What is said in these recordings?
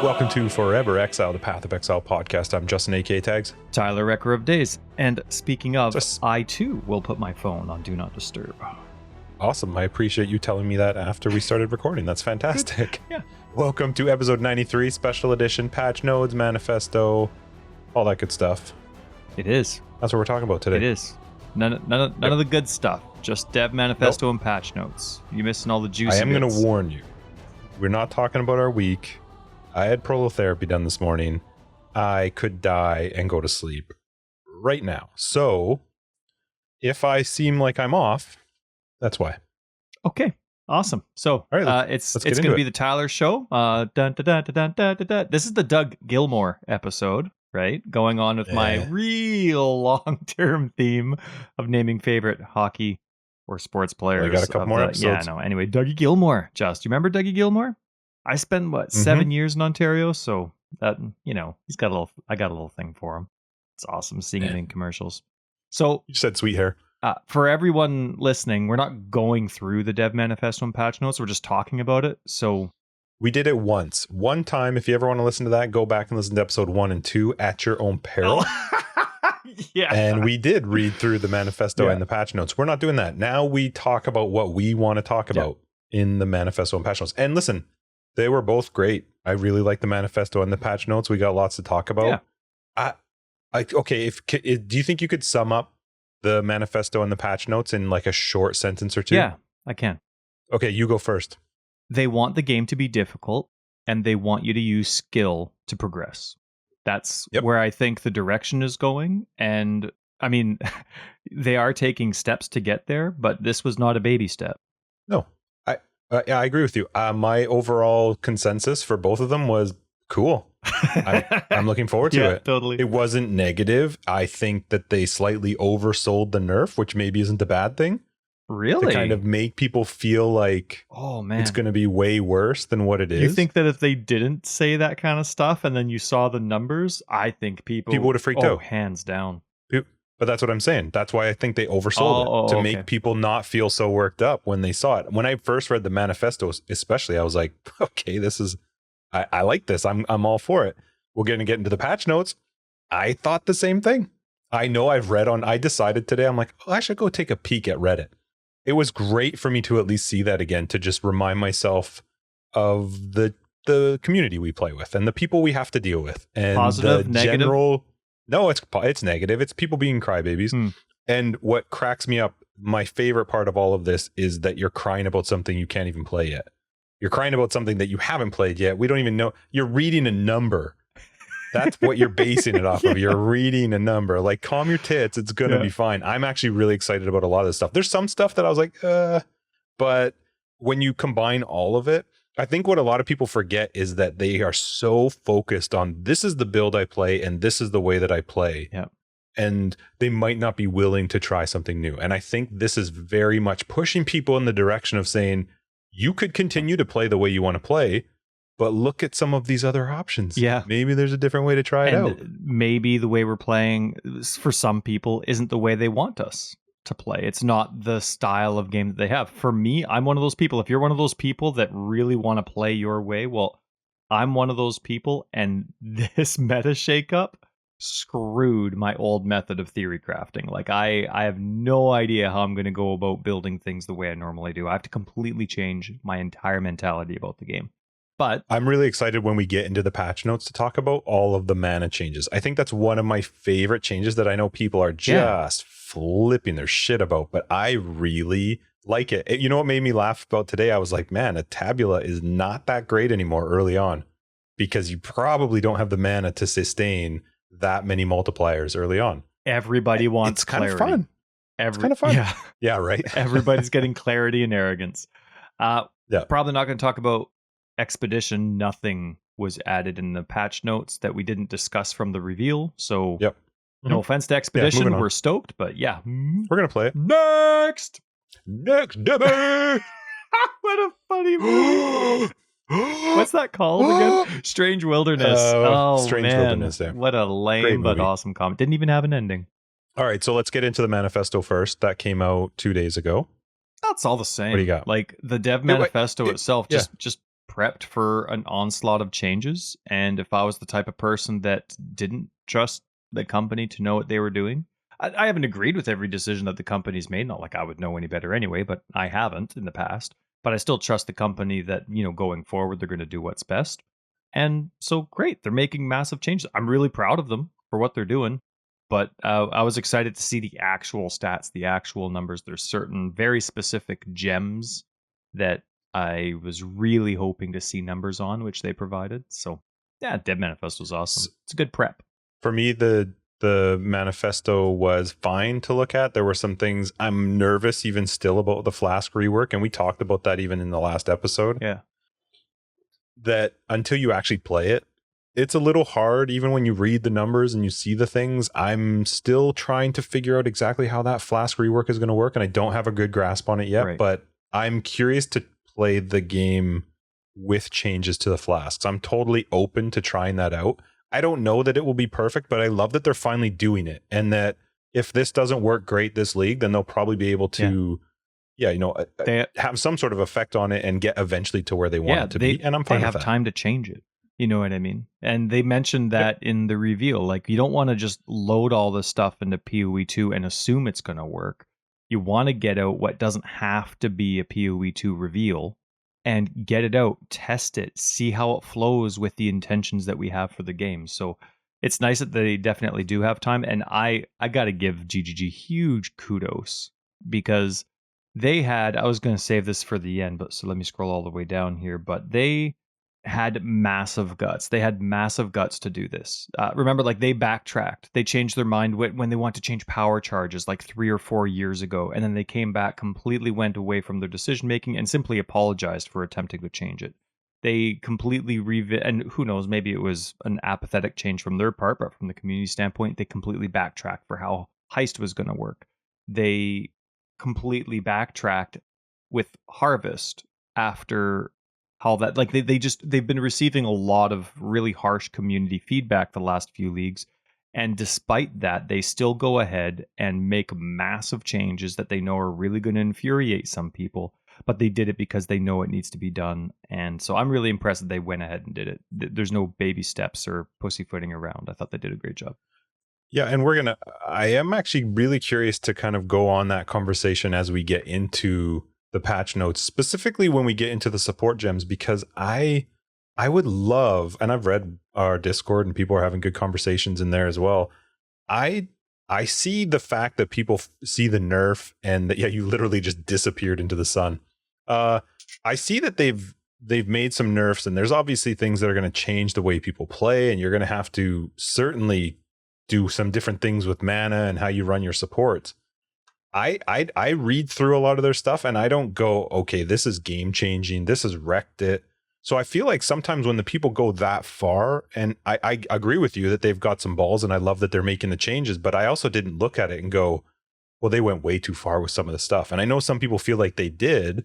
Welcome to Forever Exile, the Path of Exile podcast. I'm Justin, aka Tags. Tyler, Wrecker of Days. And speaking of, Just- I too will put my phone on Do Not Disturb. Awesome. I appreciate you telling me that after we started recording. That's fantastic. Yeah. Welcome to episode 93, special edition, patch nodes, manifesto, all that good stuff. It is. That's what we're talking about today. It is. None of the good stuff. Just dev manifesto and patch notes. You're missing all the juicy I am going bits. to warn you. We're not talking about our week. I had prolotherapy done this morning. I could die and go to sleep right now. So if I seem like I'm off, that's why. Okay. Awesome. So All right, it's let's get going into to be it. the Tyler show. Dun, dun, dun, dun, dun, dun, dun, dun. This is the Doug Gilmore episode, right? Going on with my real long-term theme of naming favorite hockey or sports players. Well, you got a couple more episodes. Yeah, no. Anyway, Dougie Gilmore. Just, you remember Dougie Gilmore? I spent 7 years in Ontario, so that he's got a little. I got a little thing for him. It's awesome seeing him in commercials. So You said sweet hair. for everyone listening, we're not going through the dev manifesto and patch notes. We're just talking about it. So We did it once. One time, if you ever want to listen to that, go back and listen to episode 1 and 2 at your own peril. yeah, And we did read through the manifesto Yeah. and the patch notes. We're not doing that. Now we talk about what we want to talk about in the manifesto and patch notes. And listen, they were both great. I really like the manifesto and the patch notes. We got lots to talk about. Yeah. Okay, do you think you could sum up the manifesto and the patch notes in like a short sentence or two? Yeah, I can. Okay, you go first. They want the game to be difficult, and they want you to use skill to progress. That's where I think the direction is going. And I mean, they are taking steps to get there, but this was not a baby step. No, I agree with you. My overall consensus for both of them was cool. I'm looking forward to it. Totally. It wasn't negative. I think that they slightly oversold the nerf, which maybe isn't a bad thing. Really? To kind of make people feel like it's going to be way worse than what it is. You think that if they didn't say that kind of stuff and then you saw the numbers, I think people would have freaked out. Hands down. But that's what I'm saying. That's why I think they oversold it to make people not feel so worked up when they saw it. When I first read the manifesto, especially, I was like, okay, this is, I like this. I'm all for it. We're going to get into the patch notes. I thought the same thing. I know I decided today, I'm like, I should go take a peek at Reddit. It was great for me to at least see that again, to just remind myself of the community we play with and the people we have to deal with. And positive, the negative? general, no, it's negative. It's people being crybabies. And what cracks me up, my favorite part of all of this is that you're crying about something you can't even play yet. You're crying about something that you haven't played yet. We don't even know. You're reading a number. That's what you're basing it off of. You're reading a number. Like, calm your tits. It's going to be fine. I'm actually really excited about a lot of this stuff. There's some stuff that I was like, but when you combine all of it, I think what a lot of people forget is that they are so focused on this is the build I play and this is the way that I play. Yeah. And they might not be willing to try something new. And I think this is very much pushing people in the direction of saying, you could continue to play the way you want to play, but look at some of these other options. Yeah. Maybe there's a different way to try it out. Maybe the way we're playing for some people isn't the way they want us to play. It's not the style of game that they have. For me, I'm one of those people. If you're one of those people that really want to play your way, well, I'm one of those people, and this meta shakeup screwed my old method of theory crafting. Like, I have no idea how I'm going to go about building things the way I normally do. I have to completely change my entire mentality about the game. But I'm really excited when we get into the patch notes to talk about all of the mana changes. I think that's one of my favorite changes that I know people are just flipping their shit about, but I really like it. You know what made me laugh about today? I was like, man, a tabula is not that great anymore early on because you probably don't have the mana to sustain that many multipliers early on. Everybody wants clarity. It's kind of fun. It's kind of fun. Yeah, right. Everybody's getting clarity and arrogance. Probably not going to talk about Expedition. Nothing was added in the patch notes that we didn't discuss from the reveal. So no offense to Expedition. We're stoked, but yeah. We're going to play it. Next, Debbie! What a funny movie. What's that called again? Strange Wilderness. Strange Wilderness, yeah. What a lame but awesome comic. Didn't even have an ending. All right, so let's get into the manifesto first. That came out 2 days ago. That's all the same. What do you got? Like the dev manifesto itself, just prepped for an onslaught of changes. And if I was the type of person that didn't trust the company to know what they were doing, I haven't agreed with every decision that the company's made. Not like I would know any better anyway, but I haven't in the past. But I still trust the company that, going forward, they're going to do what's best. And so great, they're making massive changes. I'm really proud of them for what they're doing. But I was excited to see the actual stats, the actual numbers. There's certain very specific gems that I was really hoping to see numbers on, which they provided. So yeah, Dead Manifesto was awesome. It's a good prep. For me, the manifesto was fine to look at. There were some things I'm nervous even still about the Flask rework, and we talked about that even in the last episode. Yeah. That until you actually play it, it's a little hard. Even when you read the numbers and you see the things, I'm still trying to figure out exactly how that Flask rework is going to work, and I don't have a good grasp on it yet. Right. But I'm curious to play the game with changes to the Flasks. I'm totally open to trying that out. I don't know that it will be perfect, but I love that they're finally doing it, and that if this doesn't work great this league, then they'll probably be able to they have some sort of effect on it and get eventually to where they want it to be. And I'm fine with that. They have time to change it. You know what I mean? And they mentioned that in the reveal. Like, you don't want to just load all this stuff into PoE 2 and assume it's going to work. You want to get out what doesn't have to be a PoE 2 reveal and get it out, test it, see how it flows with the intentions that we have for the game. So it's nice that they definitely do have time. And I got to give GGG huge kudos, because they had, I was going to save this for the end, but so let me scroll all the way down here, but they had massive guts. They had massive guts to do this. Remember, like, they backtracked. They changed their mind when they wanted to change power charges like 3 or 4 years ago. And then they came back, completely went away from their decision making and simply apologized for attempting to change it. They completely and who knows, maybe it was an apathetic change from their part, but from the community standpoint, they completely backtracked for how Heist was going to work. They completely backtracked with Harvest after how that, like, they've been receiving a lot of really harsh community feedback the last few leagues, and despite that, they still go ahead and make massive changes that they know are really going to infuriate some people, but they did it because they know it needs to be done. And so I'm really impressed that they went ahead and did it. There's no baby steps or pussyfooting around. I thought they did a great job. Yeah, and I am actually really curious to kind of go on that conversation as we get into the patch notes, specifically when we get into the support gems, because I would love, and I've read our Discord and people are having good conversations in there as well. I see the fact that people see the nerf and that, yeah, you literally just disappeared into the sun. I see that they've made some nerfs, and there's obviously things that are going to change the way people play, and you're going to have to certainly do some different things with mana and how you run your supports. I read through a lot of their stuff and I don't go, okay, this is game changing, this has wrecked it. So I feel like sometimes when the people go that far, and I agree with you that they've got some balls and I love that they're making the changes, but I also didn't look at it and go, well, they went way too far with some of the stuff. And I know some people feel like they did.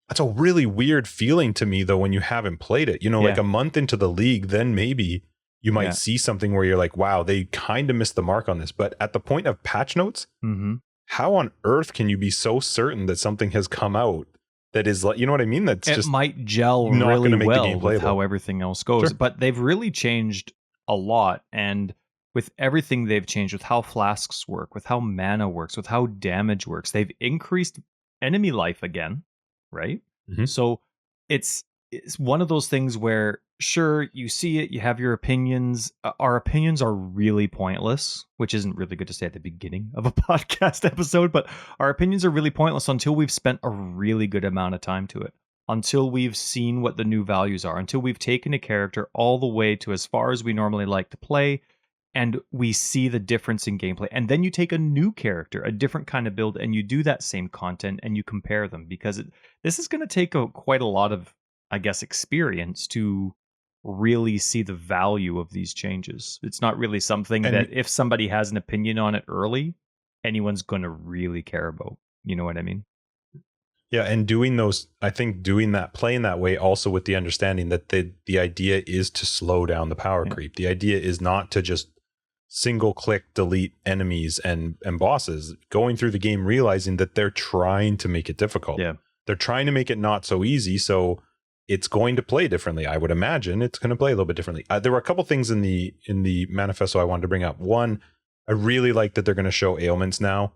That's a really weird feeling to me, though, when you haven't played it. Like a month into the league, then maybe you might see something where you're like, wow, they kind of missed the mark on this. But at the point of patch notes, how on earth can you be so certain that something has come out that is, like, you know what I mean? That's it just might gel really well with how everything else goes. Sure. But they've really changed a lot. And with everything they've changed, with how Flasks work, with how mana works, with how damage works, they've increased enemy life again, right? So it's one of those things where, sure, you see it, you have your opinions. Our opinions are really pointless, which isn't really good to say at the beginning of a podcast episode, but our opinions are really pointless until we've spent a really good amount of time to it, until we've seen what the new values are, until we've taken a character all the way to as far as we normally like to play, and we see the difference in gameplay. And then you take a new character, a different kind of build, and you do that same content and you compare them, because this is going to take quite a lot of, I guess, experience to really see the value of these changes. It's not really something that if somebody has an opinion on it early, anyone's going to really care about. You know what I mean? Yeah, and doing those, I think playing that way also with the understanding that the idea is to slow down the power creep. The idea is not to just single click delete enemies and bosses. Going through the game realizing that they're trying to make it difficult. Yeah. They're trying to make it not so easy. So it's going to play differently. I would imagine it's going to play a little bit differently. There were a couple things in the manifesto I wanted to bring up. One, I really like that they're going to show ailments now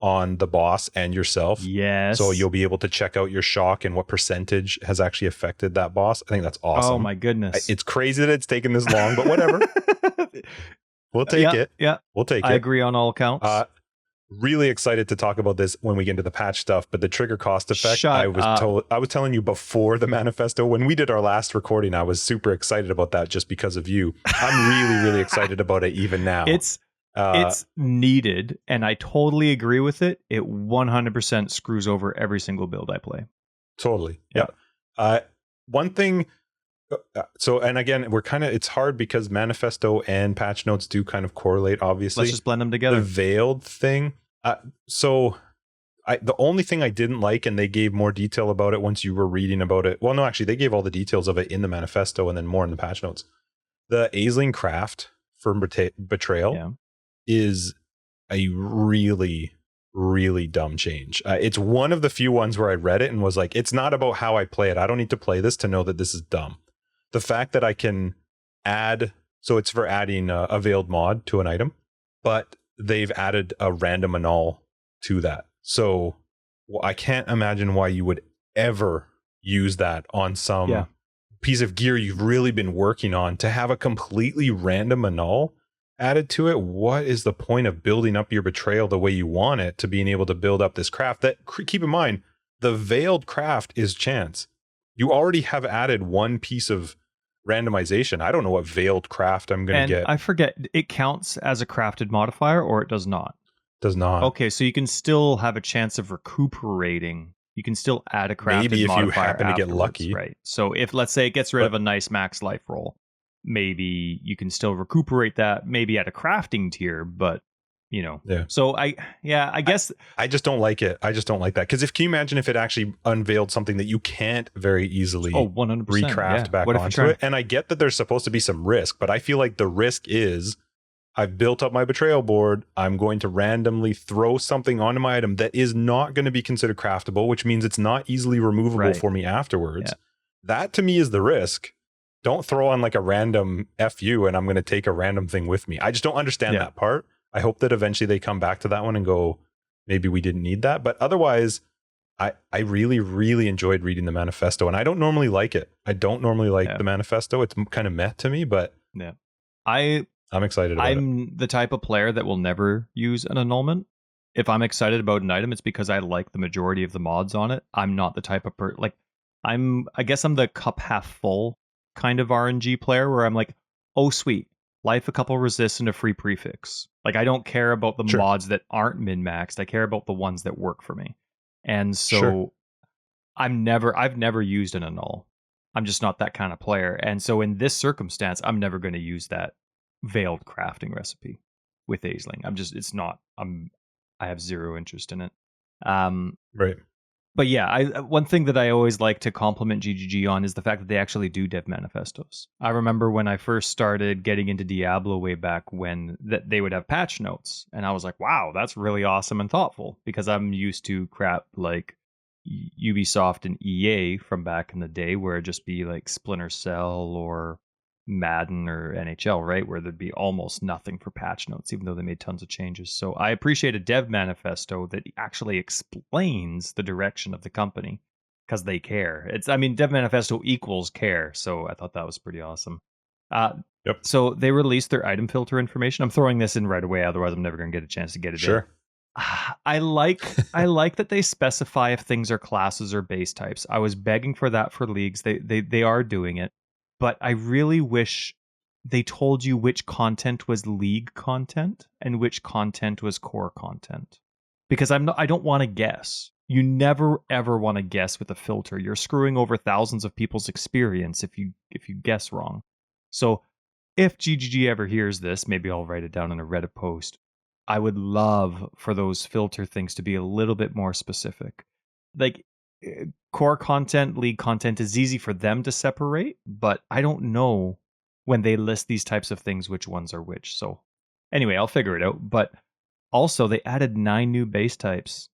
on the boss and yourself. Yes. So you'll be able to check out your shock and what percentage has actually affected that boss. I think that's awesome. Oh my goodness. It's crazy that it's taken this long, but whatever. We'll take it. Yeah. We'll take it. I agree on all counts. Really excited to talk about this when we get into the patch stuff, but the trigger cost effect, I was telling you before the manifesto, when we did our last recording, I was super excited about that just because of you. I'm really, really excited about it even now. It's needed, and I totally agree with it. It 100% screws over every single build I play. Totally. Yeah. One thing, and again, it's hard because manifesto and patch notes do kind of correlate, obviously. Let's just blend them together. The veiled thing. The only thing I didn't like, and they gave more detail about it once you were reading about it. Well, no, actually, they gave all the details of it in the manifesto and then more in the patch notes. The Aisling craft for betrayal is a really, really dumb change. It's one of the few ones where I read it and was like, it's not about how I play it. I don't need to play this to know that this is dumb. The fact that I can add, so it's for adding a veiled mod to an item, but they've added a random annul to that. So I can't imagine why you would ever use that on some piece of gear you've really been working on to have a completely random annul added to it. What is the point of building up your betrayal the way you want it to being able to build up this craft that, keep in mind, the veiled craft is chance. You already have added one piece of randomization. I don't know what veiled craft I'm going to get. I forget, it counts as a crafted modifier or it does not? Does not. Okay, so you can still have a chance of recuperating. You can still add a crafted modifier. Maybe if you happen to get lucky. Right. So if, let's say, it gets rid of a nice max life roll, maybe you can still recuperate that, maybe at a crafting tier, but So I guess I just don't like it. I just don't like that. Because can you imagine if it actually unveiled something that you can't very easily 100%, recraft back onto it? And I get that there's supposed to be some risk, but I feel like the risk is I've built up my betrayal board. I'm going to randomly throw something onto my item that is not going to be considered craftable, which means it's not easily removable for me afterwards. Yeah. That to me is the risk. Don't throw on like a random FU and I'm going to take a random thing with me. I just don't understand that part. I hope that eventually they come back to that one and go, maybe we didn't need that. But otherwise, I really, really enjoyed reading the manifesto. And I don't normally like it. I don't normally like the manifesto. It's kind of meh to me, but I'm excited about it. I'm the type of player that will never use an annulment. If I'm excited about an item, it's because I like the majority of the mods on it. I'm not the type of I guess I'm the cup half full kind of RNG player where I'm like, oh, sweet. Life a couple resists and a free prefix. Like, I don't care about the mods that aren't min-maxed. I care about the ones that work for me. And so I've never used an annul. I'm just not that kind of player. And so in this circumstance, I'm never going to use that veiled crafting recipe with Aisling. I have zero interest in it. Right. But yeah, one thing that I always like to compliment GGG on is the fact that they actually do dev manifestos. I remember when I first started getting into Diablo way back when that they would have patch notes, and I was like, wow, that's really awesome and thoughtful, because I'm used to crap like Ubisoft and EA from back in the day where it'd just be like Splinter Cell or Madden or NHL, right? Where there'd be almost nothing for patch notes, even though they made tons of changes. So I appreciate a dev manifesto that actually explains the direction of the company because they care. Dev manifesto equals care. So I thought that was pretty awesome. So they released their item filter information. I'm throwing this in right away, otherwise I'm never going to get a chance to get it in. I like that they specify if things are classes or base types. I was begging for that for leagues. They are doing it. But I really wish they told you which content was league content and which content was core content. Because I don't want to guess. You never ever want to guess with a filter. You're screwing over thousands of people's experience if you guess wrong. So if GGG ever hears this, maybe I'll write it down in a Reddit post. I would love for those filter things to be a little bit more specific. Like, core content, league content is easy for them to separate, but I don't know when they list these types of things which ones are which. So anyway, I'll figure it out. But also they added 9 new base types.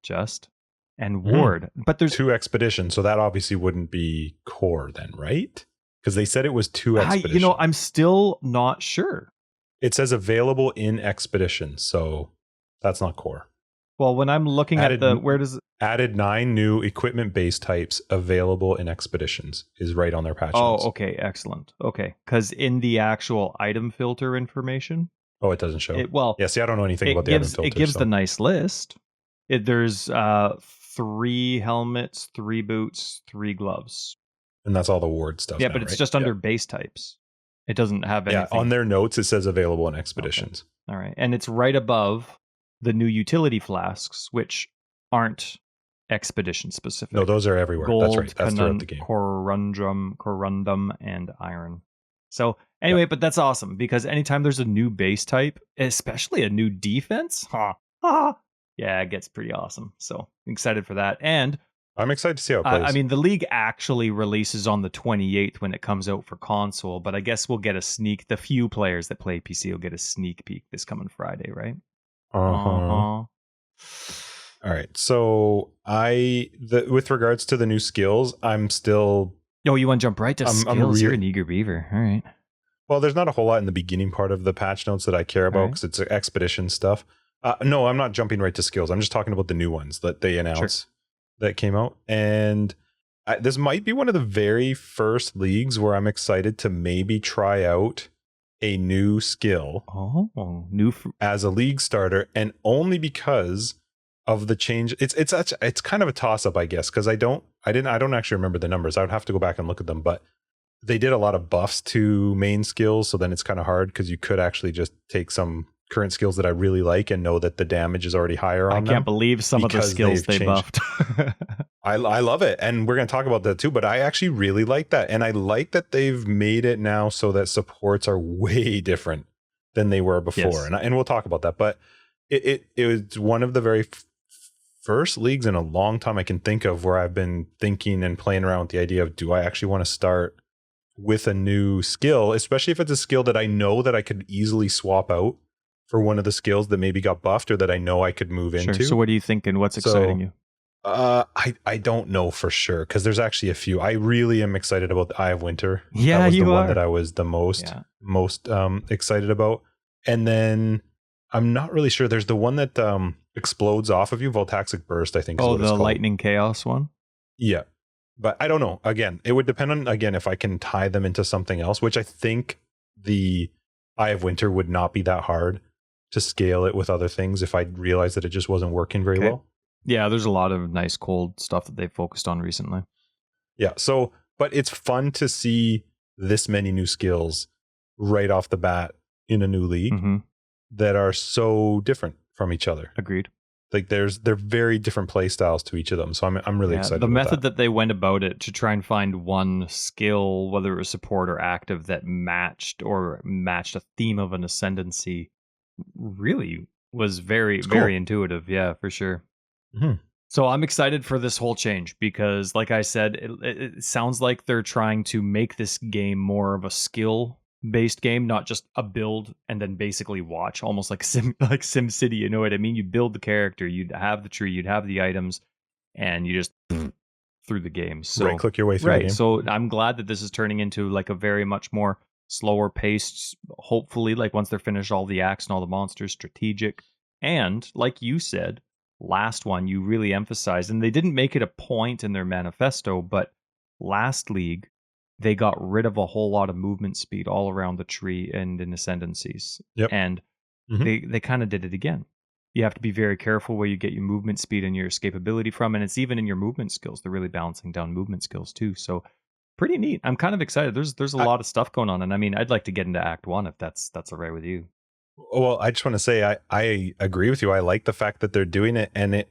and ward. But there's 2 expeditions, so that obviously wouldn't be core then, right? Because they said it was 2 expeditions. I'm still not sure. It says available in expedition, so that's not core. Well, when I'm looking at where does it... Added 9 new equipment base types available in expeditions is right on their patch notes. Oh, okay, excellent. Okay, because in the actual item filter information, it doesn't show. Yeah, see, I don't know anything about the item filter. It gives the nice list. There's 3 helmets, 3 boots, 3 gloves. And that's all the ward stuff. Yeah, now, but it's right? just under base types. It doesn't have anything. Yeah, on their notes it says available in expeditions. Okay. All right, and it's right above the new utility flasks, which aren't expedition specific. No, those are everywhere. Gold, that's right. That's throughout the game. Corundum, and iron. So anyway, but that's awesome because anytime there's a new base type, especially a new defense, yeah, it gets pretty awesome. So I'm excited for that. And I'm excited to see how it plays. I mean, the league actually releases on the 28th when it comes out for console, but I guess we'll get a sneak. The few players that play PC will get a sneak peek this coming Friday, right? All right. So with regards to the new skills, I'm still... Oh, you want to jump right to skills? You're an eager beaver. All right. Well, there's not a whole lot in the beginning part of the patch notes that I care about because it's expedition stuff. No, I'm not jumping right to skills. I'm just talking about the new ones that they announced that came out. And this might be one of the very first leagues where I'm excited to maybe try out a new skill as a league starter, and only because of the change. It's kind of a toss up, I guess, because I don't actually remember the numbers. I would have to go back and look at them, but they did a lot of buffs to main skills, so then it's kind of hard because you could actually just take some current skills that I really like and know that the damage is already higher on them. I can't believe some of the skills they buffed. I love it, and we're going to talk about that too, but I actually really like that, and I like that they've made it now so that supports are way different than they were before, and we'll talk about that, but it was one of the very first leagues in a long time I can think of where I've been thinking and playing around with the idea of, do I actually want to start with a new skill, especially if it's a skill that I know that I could easily swap out for one of the skills that maybe got buffed or that I know I could move into. So what are you thinking? What's exciting you? I don't know for sure, because there's actually a few. I really am excited about the Eye of Winter. Yeah, that was you the are. one that I was the most excited about. And then I'm not really sure. There's the one that explodes off of you, Voltaxic Burst, I think. Oh, the Lightning Chaos one? Yeah. But I don't know. Again, it would depend on, if I can tie them into something else, which I think the Eye of Winter would not be that hard to scale it with other things if I realized that it just wasn't working very well. Yeah, there's a lot of nice cold stuff that they've focused on recently. Yeah, so, but it's fun to see this many new skills right off the bat in a new league that are so different from each other. Agreed. Like they're very different play styles to each of them. So I'm really excited the about method that they went about it to try and find one skill, whether it was support or active, that matched a theme of an Ascendancy, really was very intuitive. Yeah, for sure. So I'm excited for this whole change because, like I said, it sounds like they're trying to make this game more of a skill-based game, not just a build and then basically watch, almost like SimCity. You know what I mean? You build the character, you'd have the tree, you'd have the items, and you just through the game. So right-click your way through the game. So I'm glad that this is turning into like a very much more slower paced, hopefully, like once they're finished all the acts and all the monsters, strategic, and like you said, last one you really emphasized, and they didn't make it a point in their manifesto, but last league they got rid of a whole lot of movement speed all around the tree and in ascendancies. And they kind of did it again. You have to be very careful where you get your movement speed and your escapability from, and it's even in your movement skills. They're really balancing down movement skills too, so pretty neat. I'm kind of excited. There's a lot of stuff going on, and I mean, I'd like to get into Act 1 if that's all right with you. Well, I just want to say I agree with you. I like the fact that they're doing it, and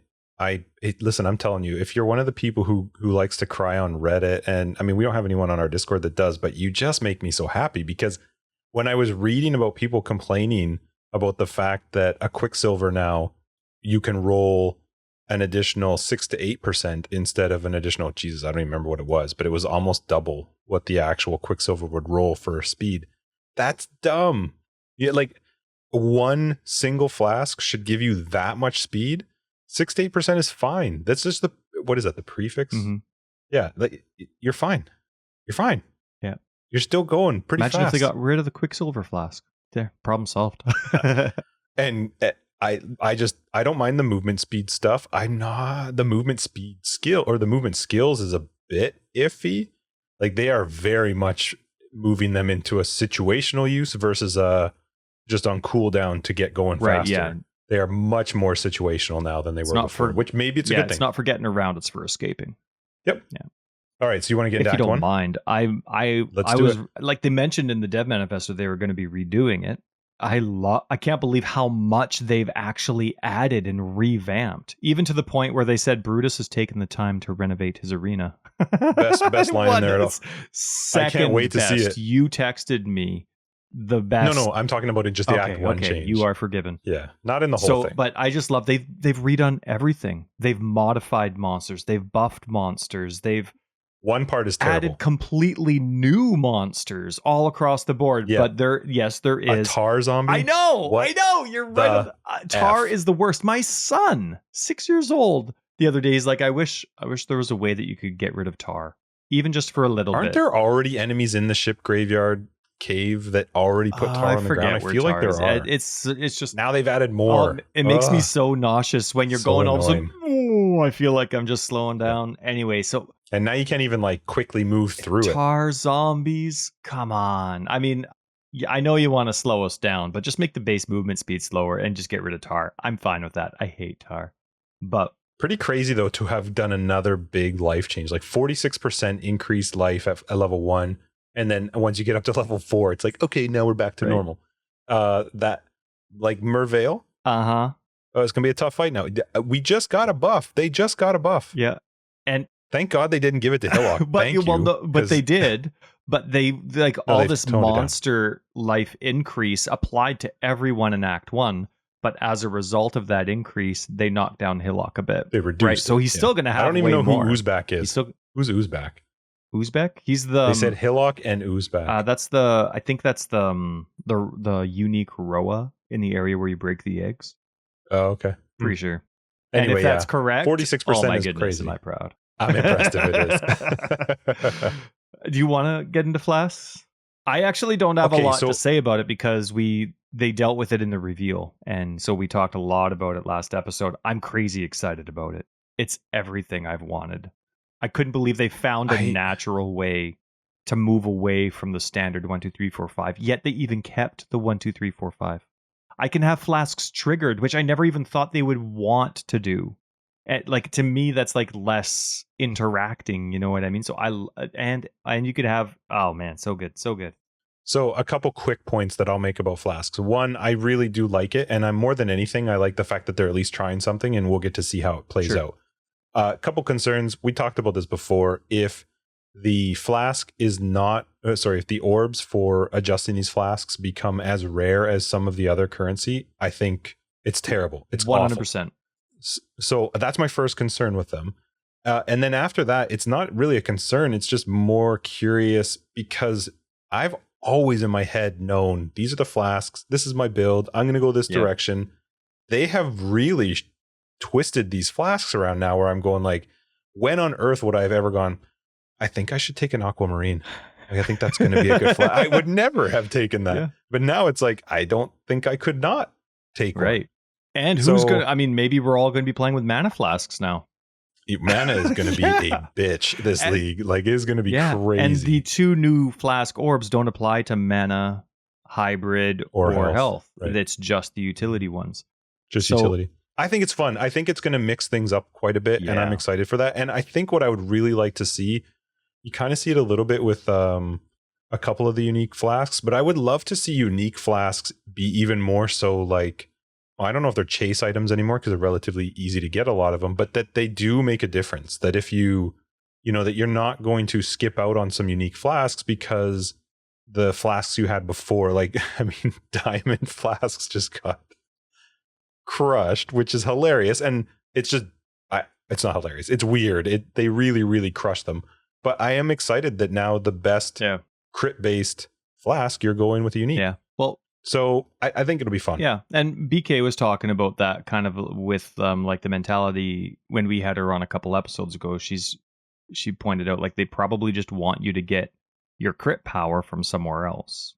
listen, I'm telling you, if you're one of the people who likes to cry on Reddit, and I mean, we don't have anyone on our Discord that does, but you just make me so happy, because when I was reading about people complaining about the fact that a Quicksilver now you can roll an additional 6 to 8% instead of an additional, Jesus, I don't even remember what it was, but it was almost double what the actual Quicksilver would roll for speed. That's dumb. Yeah, like one single flask should give you that much speed. 6 to 8% is fine. That's just what is that? The prefix? Mm-hmm. Yeah, like, you're fine. You're fine. Yeah, you're still going pretty Imagine fast. if they got rid of the Quicksilver Flask. There, problem solved. And I don't mind the movement speed stuff. I'm not the movement speed skill or the movement skills is a bit iffy. Like they are very much moving them into a situational use versus just on cooldown to get going faster. Right, yeah. They are much more situational now than they were before, which maybe it's a good thing. It's not for getting around, it's for escaping. Yep. Yeah. All right, so you want to get into Act 1? If you don't mind, I was like, they mentioned in the Dev Manifesto they were going to be redoing it. I can't believe how much they've actually added and revamped, even to the point where they said Brutus has taken the time to renovate his arena. Best line in there at all. Second I can't wait to see it. You texted me the best. No, I'm talking about in just the Act 1 change. You are forgiven. Yeah, not in the whole thing. But I just love they've redone everything. They've modified monsters. They've buffed monsters. They've one part is terrible. Added completely new monsters all across the board. Yeah. But there is a Tar zombie. I know. You're right. Tar is the worst. My son, 6 years old, the other day, is like, I wish there was a way that you could get rid of Tar, even just for a little bit. Aren't there already enemies in the ship graveyard cave that already put Tar on the ground? I feel like there are. It's just now they've added more. It makes me so nauseous when you're going all of a sudden. Oh, I feel like I'm just slowing down. Anyway, so. And now you can't even like quickly move through it. Tar zombies, come on. I mean, I know you want to slow us down, but just make the base movement speed slower and just get rid of Tar. I'm fine with that. I hate Tar. But pretty crazy though to have done another big life change, like 46% increased life at level 1, and then once you get up to level 4, it's like, okay, now we're back to normal. That like Merveil. Oh, it's gonna be a tough fight now. We just got a buff. They just got a buff. Yeah, and. Thank God they didn't give it to Hillock. But they did. But they all this monster life increase applied to everyone in Act 1. But as a result of that increase, they knocked down Hillock a bit. They reduced. Right? So he's still going to have. I don't even know more. who Uzbek is. Who's Uzbek? Uzbek? He's the. They said Hillock and Uzbek. That's the. I think that's the unique Roa in the area where you break the eggs. Oh, okay. Pretty sure. Anyway, and if that's correct, 46% is crazy. Am I proud? I'm impressed if it is. Do you want to get into Flasks? I actually don't have a lot to say about it because they dealt with it in the reveal. And so we talked a lot about it last episode. I'm crazy excited about it. It's everything I've wanted. I couldn't believe they found a natural way to move away from the standard 1, 2, 3, 4, 5. Yet they even kept the 1, 2, 3, 4, 5. I can have Flasks triggered, which I never even thought they would want to do. Like, to me, that's like less interacting, you know what I mean? So and you could have, oh man, so good. So a couple quick points that I'll make about Flasks. One, I really do like it, and I'm more than anything, I like the fact that they're at least trying something, and we'll get to see how it plays out. A couple concerns, we talked about this before. If the flask is not, if the orbs for adjusting these flasks become as rare as some of the other currency, I think it's terrible. It's 100%. Awful. So that's my first concern with them. And then after that, it's not really a concern. It's just more curious because I've always in my head known these are the flasks. This is my build. I'm going to go this direction. They have really twisted these flasks around now where I'm going like, when on earth would I have ever gone, I think I should take an aquamarine. Like, I think that's going to be a good flask. I would never have taken that. Yeah. But now it's like, I don't think I could not take one. And who's going to, I mean, maybe we're all going to be playing with mana flasks now. Mana is going to be a bitch this league. Like, it is going to be crazy. And the 2 new flask orbs don't apply to mana, hybrid, or health. Right. It's just the utility ones. Just utility. I think it's fun. I think it's going to mix things up quite a bit, and I'm excited for that. And I think what I would really like to see, you kind of see it a little bit with a couple of the unique flasks, but I would love to see unique flasks be even more so like, I don't know if they're chase items anymore because they're relatively easy to get, a lot of them, but that they do make a difference. That if you know, that you're not going to skip out on some unique flasks because the flasks you had before, like, I mean, diamond flasks just got crushed, which is hilarious. And it's just, it's not hilarious. It's weird. They really, really crushed them. But I am excited that now the best crit-based flask, you're going with a unique. Yeah. Well, So I think it'll be fun. Yeah, and BK was talking about that kind of with like the mentality when we had her on a couple episodes ago. She pointed out like they probably just want you to get your crit power from somewhere else.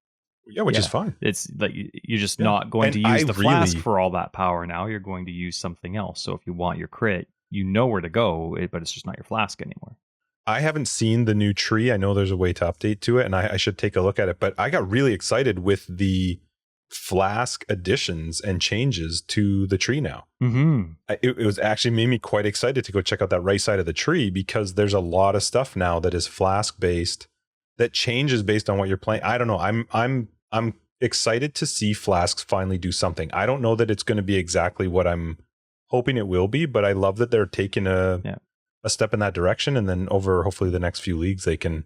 Yeah, which is fine. It's like you're just not going to use the flask for all that power now. You're going to use something else. So if you want your crit, you know where to go, but it's just not your flask anymore. I haven't seen the new tree. I know there's a way to update to it, and I should take a look at it. But I got really excited with the flask additions and changes to the tree now. Mm-hmm. It was actually made me quite excited to go check out that right side of the tree, because there's a lot of stuff now that is flask based that changes based on what you're playing. I don't know. I'm excited to see flasks finally do something. I don't know that it's going to be exactly what I'm hoping it will be, but I love that they're taking a step in that direction, and then over hopefully the next few leagues they can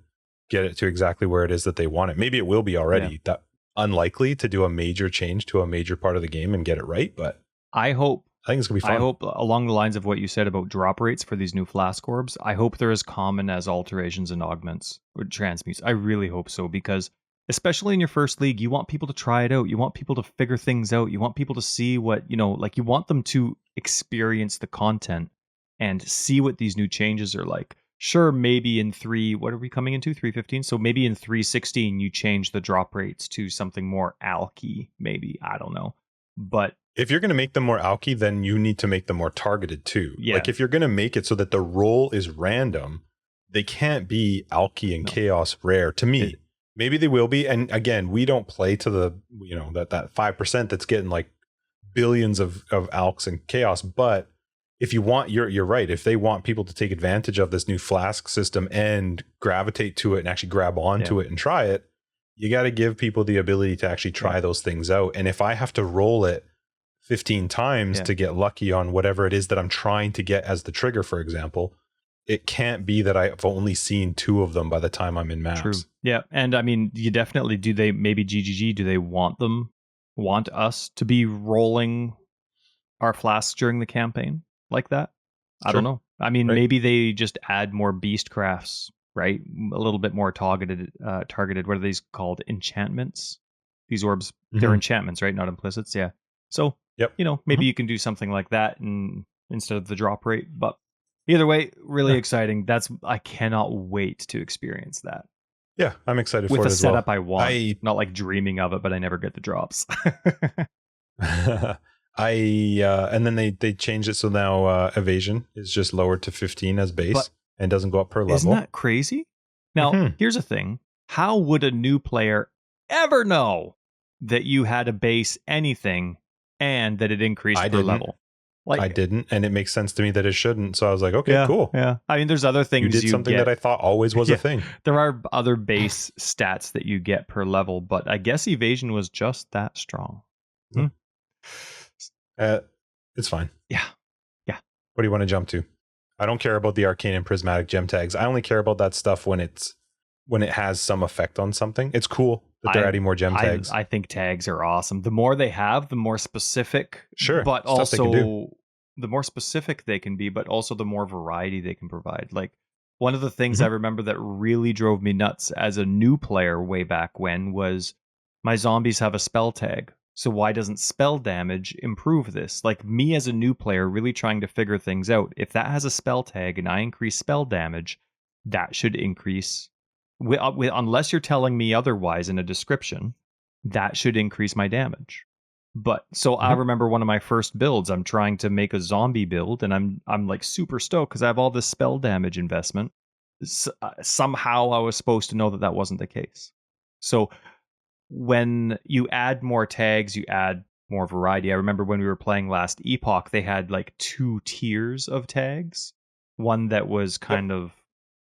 get it to exactly where it is that they want it. Maybe it will be already. Yeah. That unlikely to do a major change to a major part of the game and get it right, but I think it's gonna be fun. I hope along the lines of what you said about drop rates for these new flask orbs, I hope they're as common as alterations and augments or transmutes. I really hope so, because especially in your first league, you want people to try it out. You want people to figure things out. You want people to see what, like you want them to experience the content and see what these new changes are like. Sure, maybe in what are we coming into? 3.15? So maybe in 3.16, you change the drop rates to something more alky, maybe. I don't know. But if you're going to make them more alky, then you need to make them more targeted too. Yeah. Like if you're going to make it so that the roll is random, they can't be alky and chaos rare to me. Maybe they will be. And again, we don't play to the, that 5% that's getting like billions of alks and chaos. But if you want, you're right. If they want people to take advantage of this new flask system and gravitate to it and actually grab onto it and try it, you got to give people the ability to actually try those things out. And if I have to roll it 15 times to get lucky on whatever it is that I'm trying to get as the trigger, for example, it can't be that I've only seen 2 of them by the time I'm in maps. True. Yeah. And I mean, you definitely, do they want us to be rolling our flasks during the campaign like that? I don't know. I mean, maybe they just add more beast crafts, right? A little bit more targeted. What are these called? Enchantments. These orbs, they're enchantments, right? Not implicits. Yeah. So, maybe you can do something like that instead of the drop rate. But either way, really exciting. I cannot wait to experience that. Yeah, I'm excited with for it the as well. setup I want. Not like dreaming of it, but I never get the drops. And then they changed it so now evasion is just lowered to 15 as base and doesn't go up per level. Isn't that crazy? Now, here's the thing. How would a new player ever know that you had a base anything and that it increased per level? Like, I didn't, and it makes sense to me that it shouldn't. So I was like, okay, cool. Yeah. I mean, there's other things you did something that I thought always was a thing. There are other base stats that you get per level, but I guess evasion was just that strong. It's fine. Yeah. What do you want to jump to? I don't care about the arcane and prismatic gem tags. I only care about that stuff when it has some effect on something. It's cool that they're adding more gem tags. I think tags are awesome. The more they have, the more specific. Sure. But also the more specific they can be, but also the more variety they can provide. Like one of the things I remember that really drove me nuts as a new player way back when was my zombies have a spell tag. So why doesn't spell damage improve this? Like me as a new player really trying to figure things out. If that has a spell tag and I increase spell damage, that should increase. Unless you're telling me otherwise in a description, that should increase my damage. But so I remember one of my first builds, I'm trying to make a zombie build and I'm like super stoked because I have all this spell damage investment. Somehow I was supposed to know that wasn't the case. So when you add more tags, you add more variety. I remember when we were playing last Epoch, they had like 2 tiers of tags. One that was kind of,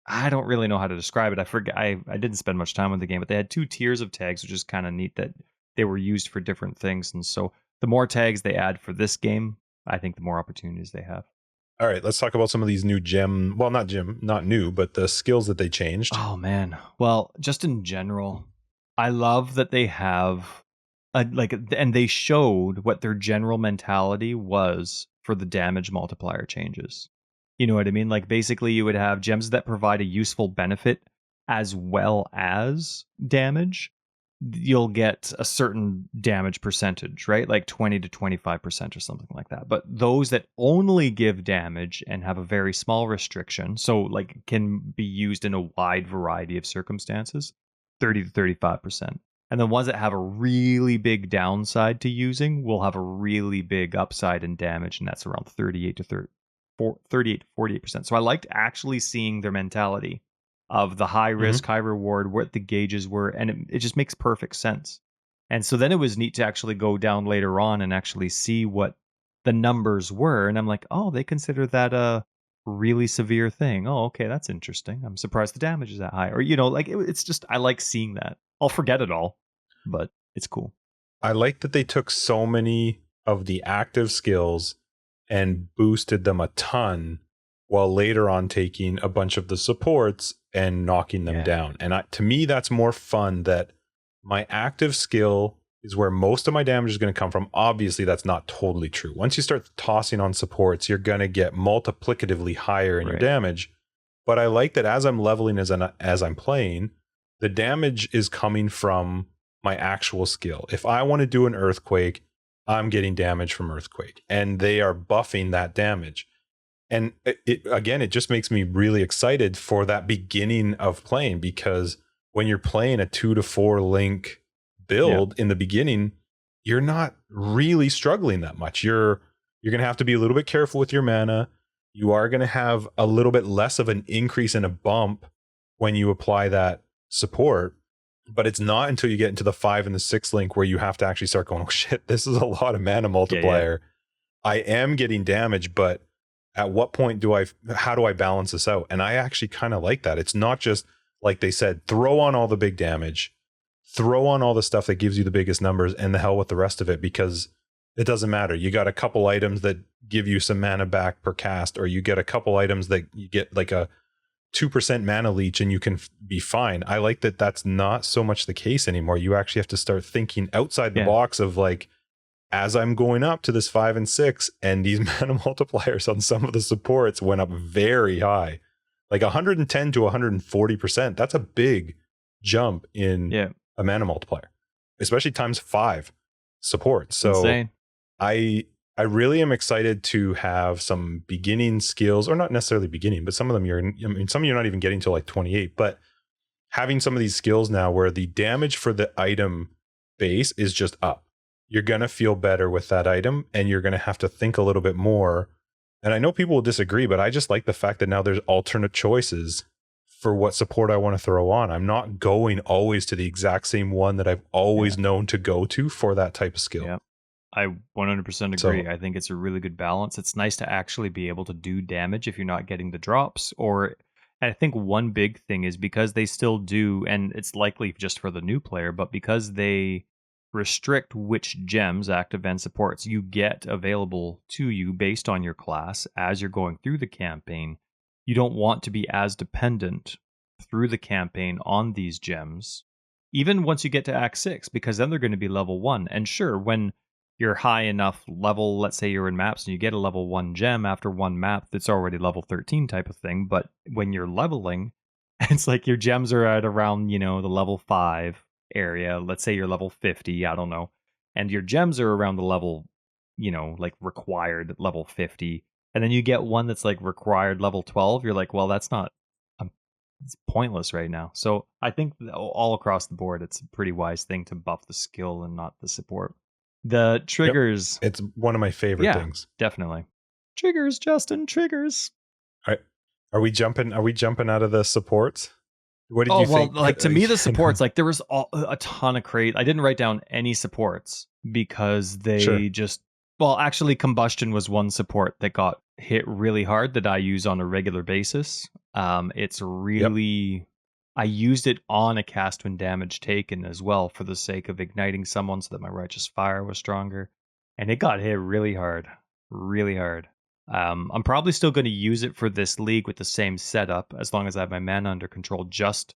I don't really know how to describe it. I forget. I didn't spend much time with the game, but they had 2 tiers of tags, which is kind of neat that they were used for different things. And so the more tags they add for this game, I think the more opportunities they have. All right, let's talk about some of these new not new, but the skills that they changed. Oh man. Well, just in general, I love that they have and they showed what their general mentality was for the damage multiplier changes. You know what I mean? Like basically you would have gems that provide a useful benefit as well as damage. you'll get a certain damage percentage, right? Like 20 to 25% or something like that. But those that only give damage and have a very small restriction, so like can be used in a wide variety of circumstances, 30 to 35%. And the ones that have a really big downside to using will have a really big upside in damage, and that's around 38 to 48%. So I liked actually seeing their mentality of the high risk, high reward, what the gauges were, and it just makes perfect sense. And so then it was neat to actually go down later on and actually see what the numbers were. And I'm like, oh, they consider that a really severe thing. Oh, okay, that's interesting. I'm surprised the damage is that high. Or, like it's just, I like seeing that. I'll forget it all, but it's cool. I like that they took so many of the active skills and boosted them a ton, while later on taking a bunch of the supports and knocking them down. And to me, that's more fun, that my active skill is where most of my damage is going to come from. Obviously, that's not totally true. Once you start tossing on supports, you're going to get multiplicatively higher in your damage. But I like that as I'm leveling, as I'm playing, the damage is coming from my actual skill. If I want to do an earthquake, I'm getting damage from earthquake, and they are buffing that damage. And it just makes me really excited for that beginning of playing, because when you're playing a 2 to 4 link build in the beginning, you're not really struggling that much. You're going to have to be a little bit careful with your mana. You are going to have a little bit less of an increase in a bump when you apply that support. But it's not until you get into the 5 and the 6 link where you have to actually start going, oh shit, this is a lot of mana multiplier. I am getting damage, but at what point how do I balance this out? And I actually kind of like that. It's not just, like they said, throw on all the big damage, throw on all the stuff that gives you the biggest numbers, and the hell with the rest of it, because it doesn't matter. You got a couple items that give you some mana back per cast, or you get a couple items that you get like a 2% mana leech and you can be fine. I like that that's not so much the case anymore. You actually have to start thinking outside the box of like, as I'm going up to this 5 and 6, and these mana multipliers on some of the supports went up very high, like 110 to 140%. That's a big jump in a mana multiplier, especially times 5 supports. So insane. I really am excited to have some beginning skills, or not necessarily beginning, but some of them some of you're not even getting to like 28, but having some of these skills now where the damage for the item base is just up. You're going to feel better with that item, and you're going to have to think a little bit more. And I know people will disagree, but I just like the fact that now there's alternate choices for what support I want to throw on. I'm not going always to the exact same one that I've always known to go to for that type of skill. Yeah, I 100% agree. I think it's a really good balance. It's nice to actually be able to do damage if you're not getting the drops. And I think one big thing is because they still do, and it's likely just for the new player, but because they restrict which gems, active and supports, you get available to you based on your class as you're going through the campaign. You don't want to be as dependent through the campaign on these gems, even once you get to Act 6, because then they're going to be level 1. And sure, when you're high enough level, let's say you're in maps and you get a level 1 gem after one map that's already level 13 type of thing, but when you're leveling, it's like your gems are at around, the level 5 area. Let's say you're level 50, I don't know, and your gems are around the level, like required level 50, and then you get one that's like required level 12. You're like, well, that's not, it's pointless right now. So I think all across the board, it's a pretty wise thing to buff the skill and not the support. The triggers, it's one of my favorite things. Definitely. Triggers, Justin, triggers. Are we jumping out of the supports? What did you think? Like to me, the supports, like there was a ton of I didn't write down any supports because they actually Combustion was one support that got hit really hard that I use on a regular basis. It's really, I used it on a cast when damage taken as well for the sake of igniting someone so that my Righteous Fire was stronger. And it got hit really hard, really hard. I'm probably still going to use it for this league with the same setup as long as I have my mana under control, just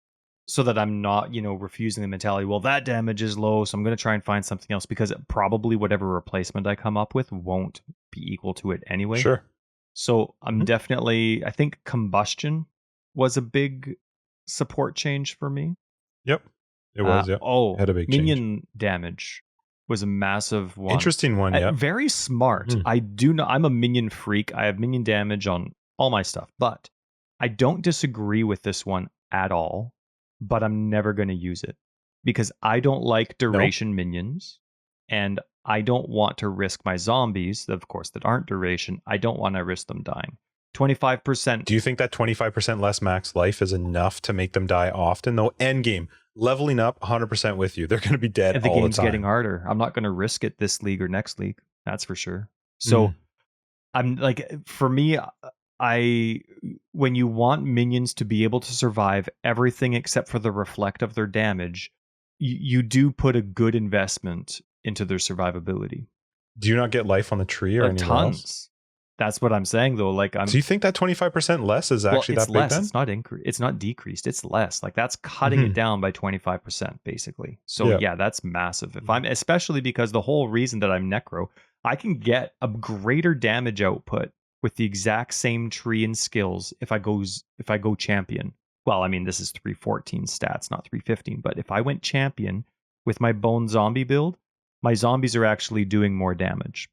so that I'm not, refusing the mentality, well, that damage is low, so I'm going to try and find something else, because probably whatever replacement I come up with won't be equal to it anyway. Sure. So I'm definitely, I think Combustion was a big support change for me. Yep. It was, yeah. Had a big Minion Damage was a massive one. Interesting one, yeah. Very smart. I'm a minion freak. I have Minion Damage on all my stuff, but I don't disagree with this one at all, but I'm never going to use it because I don't like duration minions, and I don't want to risk my zombies, of course, that aren't duration. I don't want to risk them dying. 25%. Do you think that 25% less max life is enough to make them die often, though? End game, leveling up 100% with you. They're going to be dead all the time. The game's getting harder. I'm not going to risk it this league or next league. That's for sure. So I'm like, for me, when you want minions to be able to survive everything except for the reflect of their damage, you do put a good investment into their survivability. Do you not get life on the tree or anywhere else? That's what I'm saying, though. Like, do you think that 25% less is actually that big? Less. Then? It's not it's not decreased. It's less. Like, that's cutting it down by 25%, basically. So yeah, that's massive. If I'm, especially because the whole reason that I'm necro, I can get a greater damage output with the exact same tree and skills if I go champion. Well, I mean, this is 314 stats, not 315. But if I went champion with my bone zombie build, my zombies are actually doing more damage.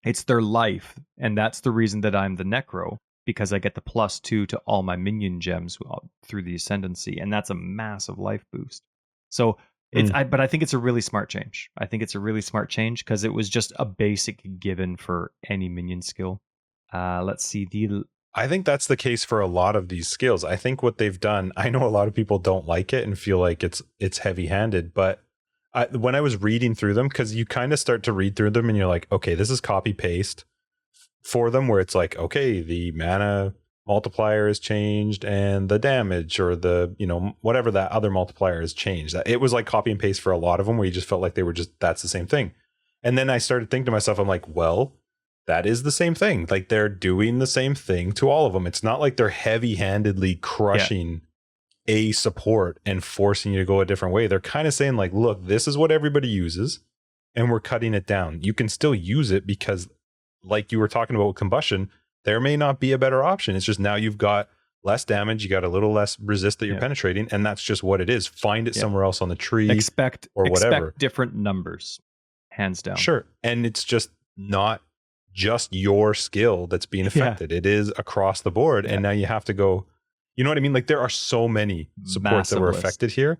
It's their life, and that's the reason that I'm the necro, because I get the +2 to all my minion gems through the Ascendancy, and that's a massive life boost. So but I think it's a really smart change. I think it's a really smart change because it was just a basic given for any minion skill. Let's see. I think that's the case for a lot of these skills. I think what they've done, I know a lot of people don't like it and feel like it's heavy-handed, but when I was reading through them, because you kind of start to read through them and you're like, okay, this is copy paste for them, where it's like, okay, the mana multiplier has changed and the damage or the, whatever that other multiplier has changed. It was like copy and paste for a lot of them, where you just felt like they were that's the same thing. And then I started thinking to myself, I'm like, well, that is the same thing. Like, they're doing the same thing to all of them. It's not like they're heavy-handedly crushing a support and forcing you to go a different way. They're kind of saying, like, look, this is what everybody uses and we're cutting it down. You can still use it because, like you were talking about with combustion, there may not be a better option. It's just now you've got less damage, you got a little less resist that you're penetrating, and that's just what it is. Find it somewhere else on the tree, expect different numbers, hands down. Sure. And it's just not just your skill that's being affected. It is across the board. And now you have to go, you know what I mean? Like, there are so many supports that were affected here.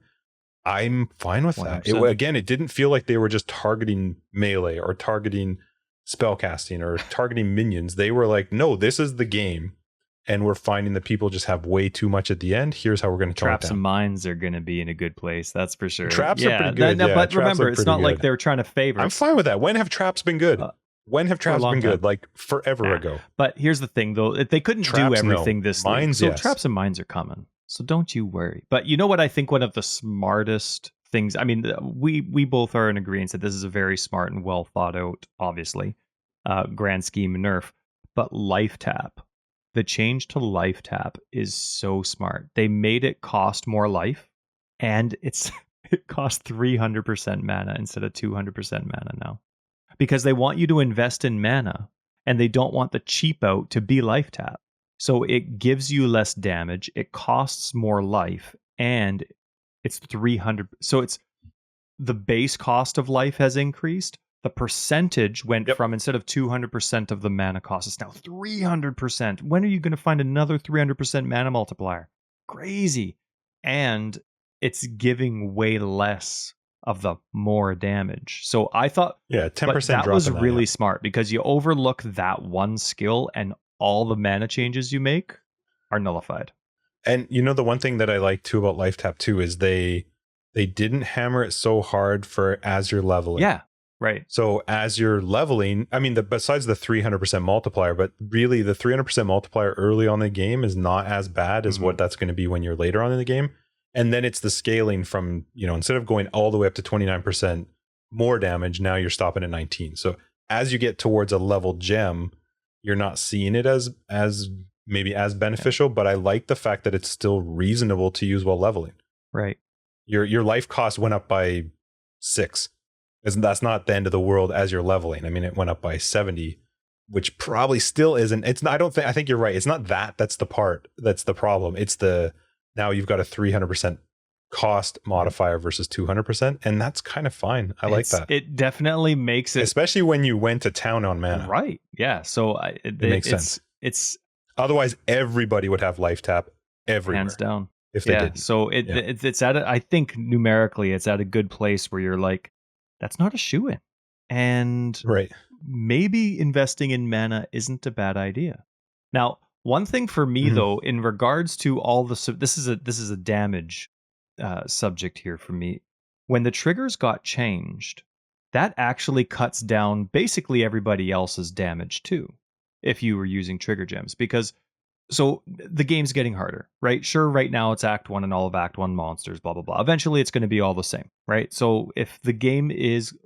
I'm fine with that. It didn't feel like they were just targeting melee or targeting spellcasting or targeting minions. They were like, no, this is the game, and we're finding that people just have way too much at the end. Here's how we're going to tone it down. Traps and mines are going to be in a good place. That's for sure. Traps are pretty good. But remember, it's not like they're trying to favor. I'm fine with that. When have traps been good? When have traps been good? Like, forever ago. But here's the thing, though. They couldn't do everything this league. So traps and mines are coming. So don't you worry. But you know what I think one of the smartest things, I mean, we both are in agreement that this is a very smart and well thought out, obviously, grand scheme nerf. But life tap, the change to life tap is so smart. They made it cost more life, and it costs 300% mana instead of 200% mana now. Because they want you to invest in mana, and they don't want the cheap out to be life tap. So it gives you less damage, it costs more life, and it's 300. So it's the base cost of life has increased. The percentage went from, instead of 200% of the mana cost, it's now 300%. When are you going to find another 300% mana multiplier? Crazy. And it's giving way less of the more damage. So I thought 10% that was really smart, because you overlook that one skill and all the mana changes you make are nullified. And the one thing that I like too about life tap too is they didn't hammer it so hard for as you're leveling. Yeah, right. So as you're leveling, I mean, besides the 300% multiplier, but really the 300% multiplier early on in the game is not as bad as what that's going to be when you're later on in the game. And then it's the scaling from, instead of going all the way up to 29% more damage, now you're stopping at 19. So as you get towards a level gem, you're not seeing it as maybe as beneficial, but I like the fact that it's still reasonable to use while leveling. Right. Your life cost went up by 6. That's not the end of the world as you're leveling. I mean, it went up by 70, which probably still isn't. It's not, I think you're right. It's not that's the part that's the problem. It's now you've got a 300% cost modifier versus 200%, and that's kind of fine. I like that. It definitely makes it, especially when you went to town on mana. Right. Yeah. So it makes sense. It's otherwise everybody would have life tap everywhere. Hands down. If they didn't. So it's at I think numerically it's at a good place where you're like, that's not a shoe-in. And right. Maybe investing in mana isn't a bad idea. Now, one thing for me though, in regards to all the this is a damage subject here for me. When the triggers got changed, that actually cuts down basically everybody else's damage too, if you were using trigger gems, because so the game's getting harder, right? Sure, right now it's Act 1 and all of Act 1 monsters, blah, blah, blah. Eventually it's going to be all the same, right? So if the game is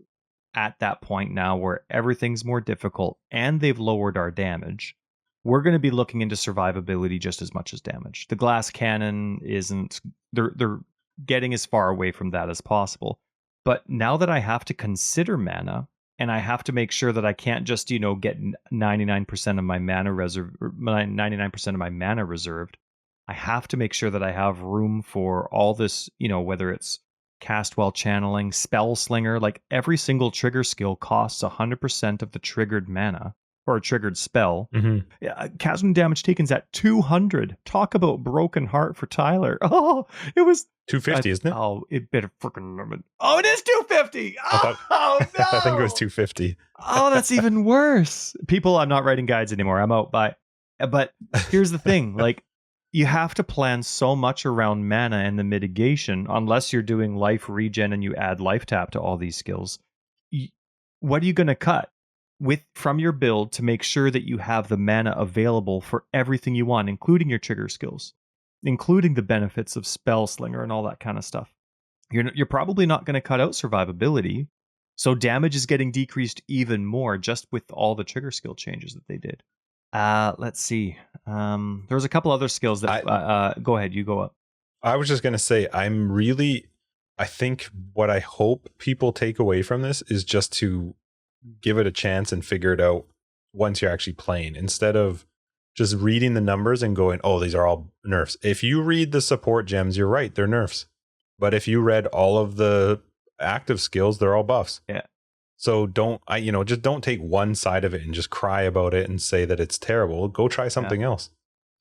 at that point now where everything's more difficult and they've lowered our damage, we're going to be looking into survivability just as much as damage. The glass cannon isn't, they're getting as far away from that as possible. But now that I have to consider mana, and I have to make sure that I can't just, get 99% of my mana 99% of my mana reserved, I have to make sure that I have room for all this, whether it's cast while channeling, spell slinger, like every single trigger skill costs 100% of the triggered mana or a triggered spell. Casualty damage taken's at 200. Talk about broken heart for Tyler. Oh, it was 250, isn't it? Oh, it better freaking. Oh, it is 250. Oh, no! I think it was 250. Oh, that's even worse. People, I'm not writing guides anymore. I'm out. Bye. But here's the thing: like, you have to plan so much around mana and the mitigation, unless you're doing life regen and you add life tap to all these skills. What are you going to cut from your build to make sure that you have the mana available for everything you want, including your trigger skills, including the benefits of spell slinger and all that kind of stuff? You're probably not going to cut out survivability, so damage is getting decreased even more just with all the trigger skill changes that they did. Let's see. There was a couple other skills that go ahead, you go up. I was just going to say, I think what I hope people take away from this is just to give it a chance and figure it out once you're actually playing, instead of just reading the numbers and going, oh, these are all nerfs. If you read the support gems, you're right, they're nerfs. But if you read all of the active skills, they're all buffs. Yeah. So just don't take one side of it and just cry about it and say that it's terrible. Go try something else.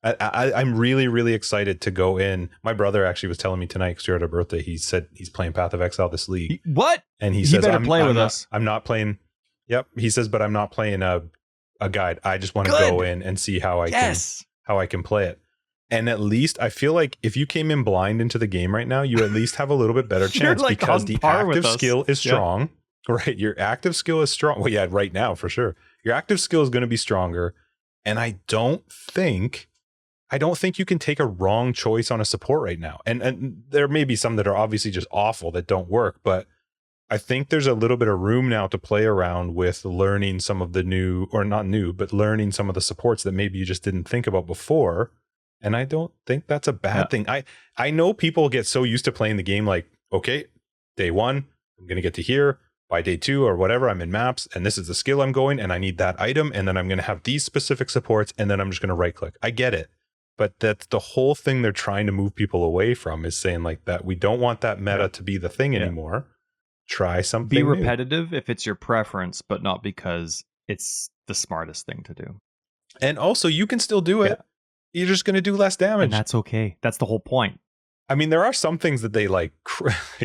I'm really, really excited to go in. My brother actually was telling me tonight, because we were at our birthday, he said he's playing Path of Exile this league. What? And he says, better play with us. I'm not playing. Yep. He says, but I'm not playing a guide. I just want to go in and see how I can play it. And at least I feel like if you came in blind into the game right now, you at least have a little bit better chance, because the active skill is strong. Right. Your active skill is strong. Well, yeah, right now for sure. Your active skill is going to be stronger. And I don't think you can take a wrong choice on a support right now. And there may be some that are obviously just awful that don't work, but I think there's a little bit of room now to play around with learning some of the new, or not new, but learning some of the supports that maybe you just didn't think about before. And I don't think that's a bad thing. I know people get so used to playing the game like, okay, day 1, I'm going to get to here. By day 2 or whatever, I'm in maps, and this is the skill I'm going, and I need that item, and then I'm going to have these specific supports, and then I'm just going to right click. I get it. But that's the whole thing they're trying to move people away from, is saying like that we don't want that meta to be the thing anymore. Try something Be repetitive if it's your preference, but not because it's the smartest thing to do. And also, you can still do it. You're just going to do less damage. And that's okay. That's the whole point. I mean, there are some things that they like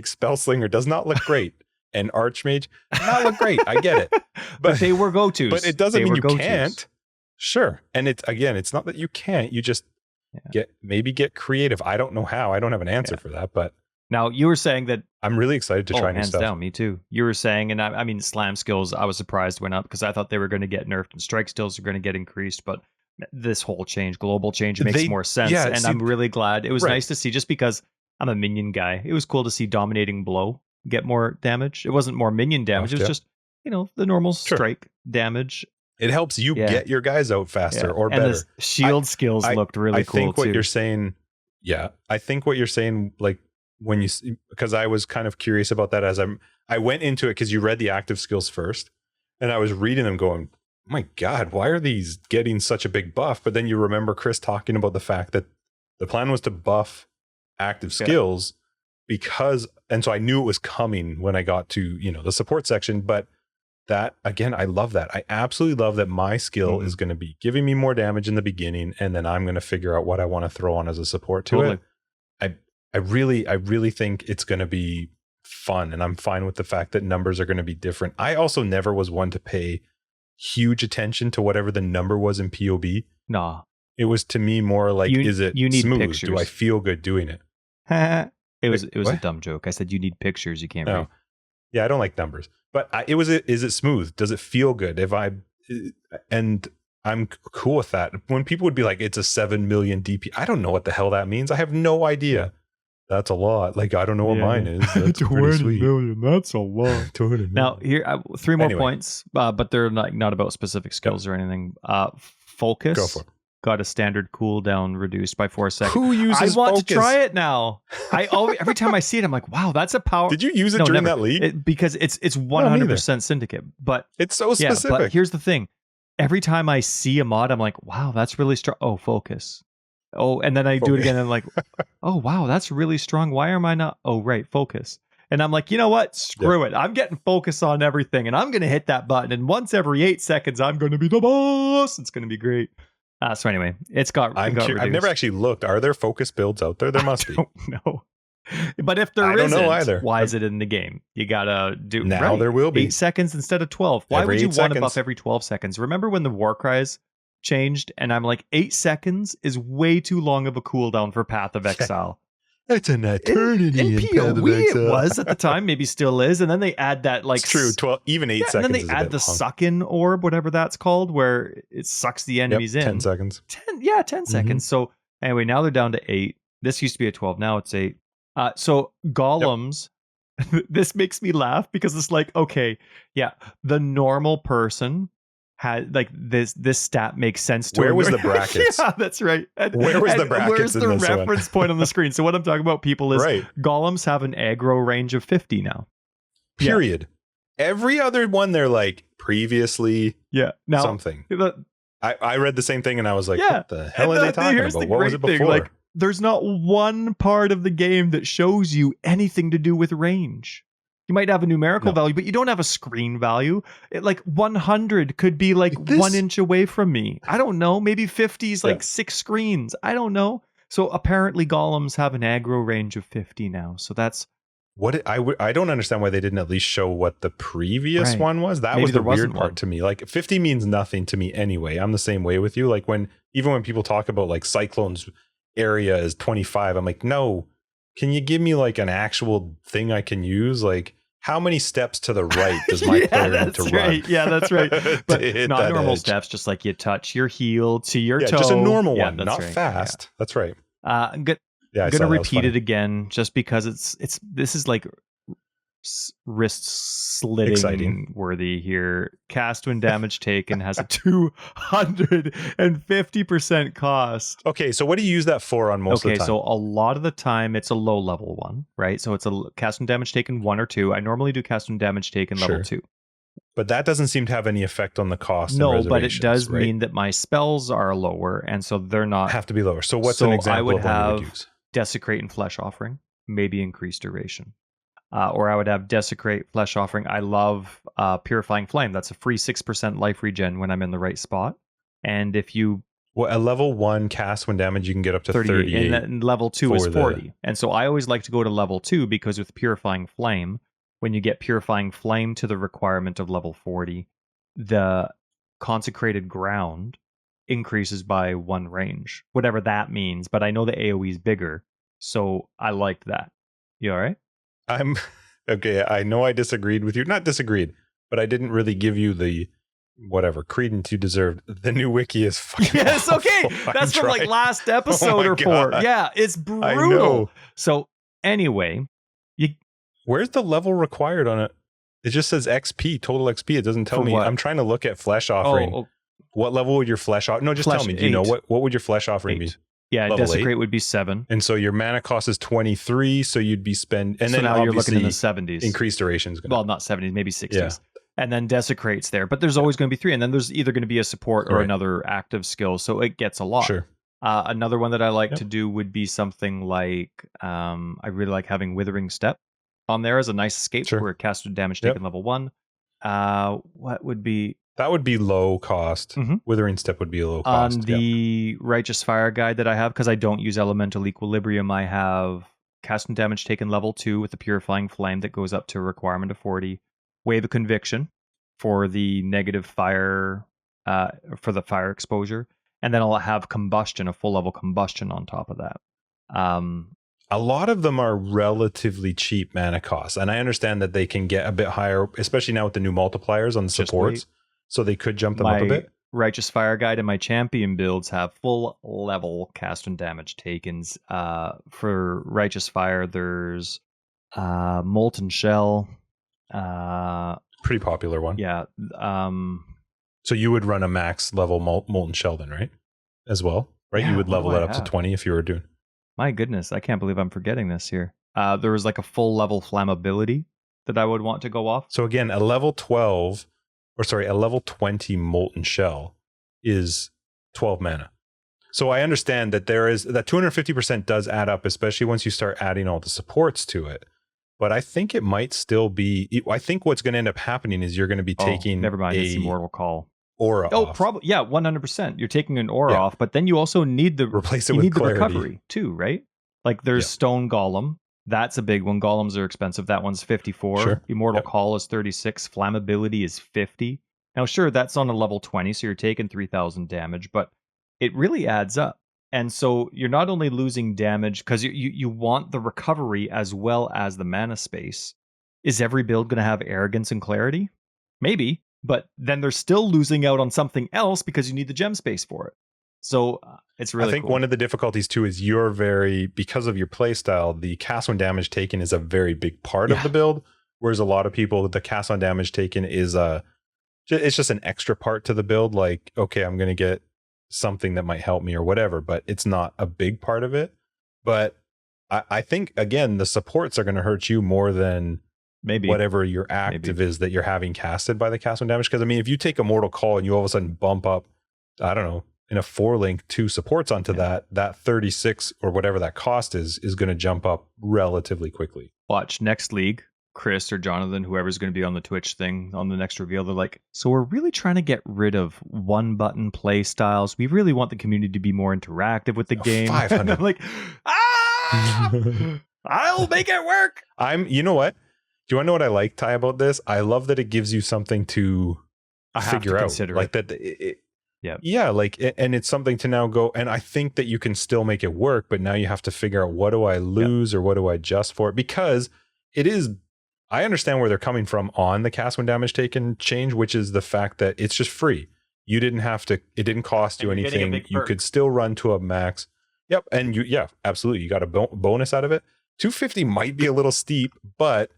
Spell Slinger does not look great. And Archmage not look great. I get it. But they were go-tos. But it doesn't mean you can't. Sure. And it's not that you can't. You just get creative. I don't know how. I don't have an answer for that. But now you were saying that I'm really excited to try new stuff. Hands down, me too. You were saying, and I mean, slam skills, I was surprised went up because I thought they were going to get nerfed, and strike skills are going to get increased. But this whole global change makes more sense. Yeah, and I'm really glad. It was nice to see, just because I'm a minion guy. It was cool to see Dominating Blow get more damage. It wasn't more minion damage. It was just, the normal strike damage. It helps you get your guys out faster or better. The shield skills looked really cool. I think what you're saying, I think what you're saying, like when you, because I was kind of curious about that as I went into it, because you read the active skills first, and I was reading them going, oh my God, why are these getting such a big buff? But then you remember Chris talking about the fact that the plan was to buff active skills, and so I knew it was coming when I got to, the support section, but that, again, I love that. I absolutely love that my skill is going to be giving me more damage in the beginning, and then I'm going to figure out what I want to throw on as a support to it. I really think it's going to be fun, and I'm fine with the fact that numbers are going to be different. I also never was one to pay huge attention to whatever the number was in POB. Nah. It was to me more like, is it you need smooth? Pictures. Do I feel good doing it? It was a dumb joke. I said you need pictures. You can't read. Yeah, I don't like numbers. But is it smooth? Does it feel good? And I'm cool with that. When people would be like, it's a 7 million DP, I don't know what the hell that means. I have no idea. That's a lot. Like, I don't know what mine is. That's 20 sweet. million. That's a lot. 20 million. Now, here, 3 more points, but they're not about specific skills or anything. Focus. Go for it. Got a standard cooldown reduced by 4 seconds. Who uses I want focus? to try it now. Every time I see it, I'm like, wow, that's a power. Did you use it during that league? Because it's 100% syndicate. But it's so specific. But here's the thing. Every time I see a mod, I'm like, wow, that's really strong. Oh, focus. Oh, and then I do it again and I'm like, oh, wow, that's really strong. Why am I not? Oh, right, focus. And I'm like, you know what? Screw it. I'm getting focus on everything and I'm going to hit that button. And once every 8 seconds, I'm going to be the boss. It's going to be great. So anyway, it's got reduced. I've never actually looked. Are there focus builds out there? There must be. I don't know. But if there isn't, know either. Why is it in the game? You got to do now. Right. There will be 8 seconds instead of 12. Why would you want to buff every 12 seconds? Remember when the war cries changed and I'm like, 8 seconds is way too long of a cooldown for Path of Exile. It's an eternity in PoE it was at the time, maybe still is, and then they add that like it's true 12 even 8 seconds, and then they add the suck-in orb, whatever that's called, where it sucks the enemies in 10 seconds 10 seconds. So anyway, now they're down to 8. This used to be a 12, now it's 8. So golems, this makes me laugh because it's like, okay, yeah, the normal person had like this stat makes sense to where was the brackets? Yeah, that's right. Where was the brackets? Where's the reference point on the screen? So what I'm talking about, people, is right. Golems have an aggro range of 50 now. Period. Yeah. Every other one they're like previously now, something. I read the same thing and I was like, what the hell are they talking about? What was it before? Like, there's not one part of the game that shows you anything to do with range. You might have a numerical value, but you don't have a screen value. Like 100 could be like 1 inch away from me. I don't know. Maybe 50 is like 6 screens. I don't know. So apparently golems have an aggro range of 50 now. So that's what I don't understand why they didn't at least show what the previous one was. That was the weird part to me. Like 50 means nothing to me anyway. I'm the same way with you. Like even when people talk about like Cyclone's area is 25, I'm like, no. Can you give me like an actual thing I can use? Like, how many steps to the right does my player need to run? Yeah, that's right. But not normal steps, just like you touch your heel to your toe. Just a normal one, not right. fast. Yeah. That's right. I'm going to repeat it again just because this is like wrist slitting worthy here. Cast when damage taken has a 250% cost. Okay, so what do you use that for on most of the time? Okay, so a lot of the time it's a low level one, right? So it's a cast when damage taken 1 or 2. I normally do cast when damage taken level 2. But that doesn't seem to have any effect on the cost. No, but it does mean that my spells are lower, and so they're not have to be lower. So what's an example I would of one have you would use? Desecrate and Flesh Offering, maybe increased duration. Or I would have Desecrate, Flesh Offering. I love Purifying Flame. That's a free 6% life regen when I'm in the right spot. And if you... Well, a level 1 cast when damage, you can get up to 38. And level 2 is 40. And so I always like to go to level 2 because with Purifying Flame, when you get Purifying Flame to the requirement of level 40, the Consecrated Ground increases by 1 range, whatever that means. But I know the AoE is bigger, so I liked that. You all right? I'm okay. I know I disagreed with you. Not disagreed, but I didn't really give you the credence you deserved. The new wiki is fucking yes, okay. That's from like last episode or 4. Yeah, it's brutal. So anyway, where's the level required on it? It just says XP, total XP. It doesn't tell me. What? I'm trying to look at Flesh Offering. What level would your Flesh Offering? No, just tell me. Do you know what would your Flesh Offering be? Yeah, Desecrate would be 7. And so your mana cost is 23, so you'd be and so then now you're looking in the 70s. Increased durations. Well, not 70s, maybe 60s. Yeah. And then Desecrate's there, but there's always going to be 3, and then there's either going to be a support or another active skill, so it gets a lot. Sure. Another one that I like to do would be something like I really like having Withering Step on there as a nice escape where cast damage taken level 1. What would be... That would be low cost. Withering Step would be a low cost. On the Righteous Fire guide that I have, because I don't use Elemental Equilibrium, I have cast damage taken level 2 with the Purifying Flame that goes up to a requirement of 40. Wave of Conviction for the negative fire, for the fire exposure. And then I'll have Combustion, a full level Combustion on top of that. A lot of them are relatively cheap mana costs. And I understand that they can get a bit higher, especially now with the new multipliers on the supports. So they could jump them up a bit. Righteous Fire Guide and my champion builds have full level cast and damage takens. For Righteous Fire, there's Molten Shell. Pretty popular one. Yeah. So you would run a max level Molten Shell then, right? As well, right? Yeah, you would level it up to 20 if you were doing. My goodness, I can't believe I'm forgetting this here. There was like a full level Flammability that I would want to go off. So again, a level 20 Molten Shell is 12 mana. So I understand that there is that 250% does add up, especially once you start adding all the supports to it. But I think it might still be. I think what's going to end up happening is you're going to be taking. Never mind, it's Immortal Call. Aura off. Probably, yeah, 100%. You're taking an aura off, but then you also need the replace it with the recovery too, right? Like there's Stone Golem. That's a big one. Golems are expensive. That one's 54. Sure. Immortal Call is 36. Flammability is 50. Now, sure, that's on a level 20, so you're taking 3,000 damage, but it really adds up. And so you're not only losing damage because you want the recovery as well as the mana space. Is every build going to have Arrogance and Clarity? Maybe, but then they're still losing out on something else because you need the gem space for it. So it's really I think one of the difficulties too is because of your playstyle, the cast on damage taken is a very big part of the build, whereas a lot of people, the cast on damage taken is it's just an extra part to the build. Like, okay, I'm going to get something that might help me or whatever, but it's not a big part of it. But I think, again, the supports are going to hurt you more than maybe whatever your active is that you're having casted by the cast on damage. Because, I mean, if you take a Mortal Call and you all of a sudden bump up, I don't know, in a 4-link 2 supports onto that 36 or whatever that cost is going to jump up relatively quickly. Watch next league. Chris or Jonathan, whoever's going to be on the Twitch thing on the next reveal, they're like, so we're really trying to get rid of one button play styles. We really want the community to be more interactive with the game. 500. I'm like, I'll make it work. You know what? Do you want to know what I like, Ty, about this? I love that it gives you something to figure out. Like that. Yeah. Like, and it's something to now go. And I think that you can still make it work, but now you have to figure out, what do I lose or what do I adjust for it? Because it is, I understand where they're coming from on the cast when damage taken change, which is the fact that it's just free. You didn't have to, it didn't cost you anything. You could still run to a max. Yep. And absolutely. You got a bonus out of it. 250 might be a little steep, but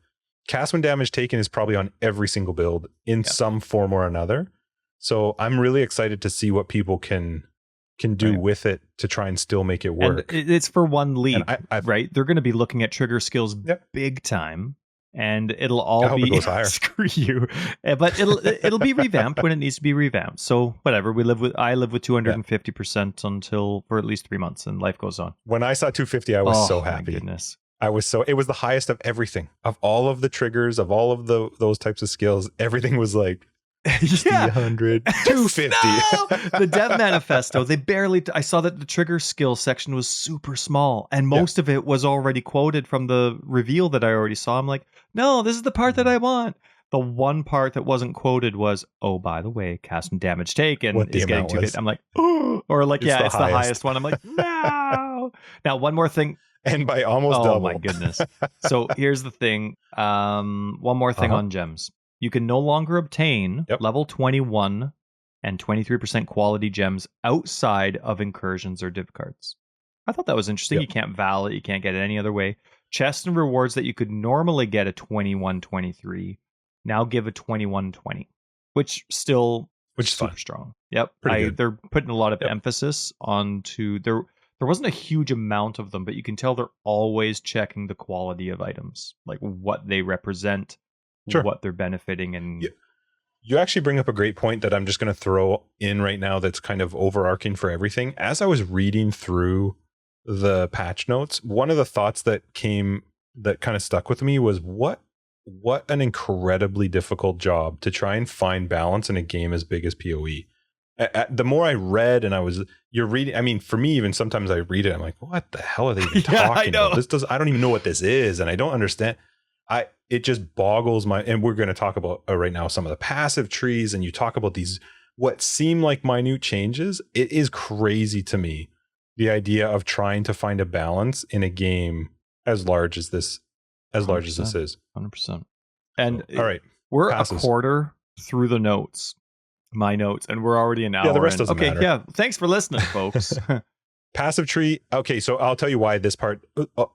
cast when damage taken is probably on every single build in some form or another. So I'm really excited to see what people can do with it to try and still make it work. And it's for one league, right? They're going to be looking at trigger skills big time. And it'll all be it goes higher. Screw you, but it'll be revamped when it needs to be revamped. So whatever, I live with 250% for at least 3 months, and life goes on. When I saw 250, I was so happy. My goodness, it was the highest of everything, of all of the triggers, of all of those types of skills. Everything was like 100, 250. No! The dev manifesto, they barely. I saw that the trigger skill section was super small, and most of it was already quoted from the reveal that I already saw. I'm like, no, this is the part that I want. The one part that wasn't quoted was, oh, by the way, cast and damage taken is getting 250. I'm like, oh, or like, it's the highest one. I'm like, no. Now, one more thing. And by almost double. Oh my goodness. So here's the thing. One more thing on gems. You can no longer obtain level 21 and 23% quality gems outside of incursions or div cards. I thought that was interesting. You can't val it. You can't get it any other way. Chests and rewards that you could normally get a 21-23 now give a 21-20, which is super fun. strong. Yep. They're putting a lot of emphasis onto there. There wasn't a huge amount of them, but you can tell they're always checking the quality of items, like what they represent, what they're benefiting, and You actually bring up a great point that I'm just going to throw in right now that's kind of overarching for everything. As I was reading through the patch notes, one of the thoughts that kind of stuck with me was what an incredibly difficult job to try and find balance in a game as big as PoE. The more I read and you're reading, I mean, for me, even sometimes I read it, I'm like, what the hell are they even talking about? I don't even know what this is. And I don't understand. It just boggles my, and we're going to talk about right now some of the passive trees, and you talk about these, what seem like minute changes. It is crazy to me, the idea of trying to find a balance in a game as large as this is. 100%. And all right, we're a quarter through the notes, my notes, and we're already an hour. Yeah, the rest doesn't matter. Yeah, thanks for listening, folks. Passive tree. Okay, so I'll tell you why this part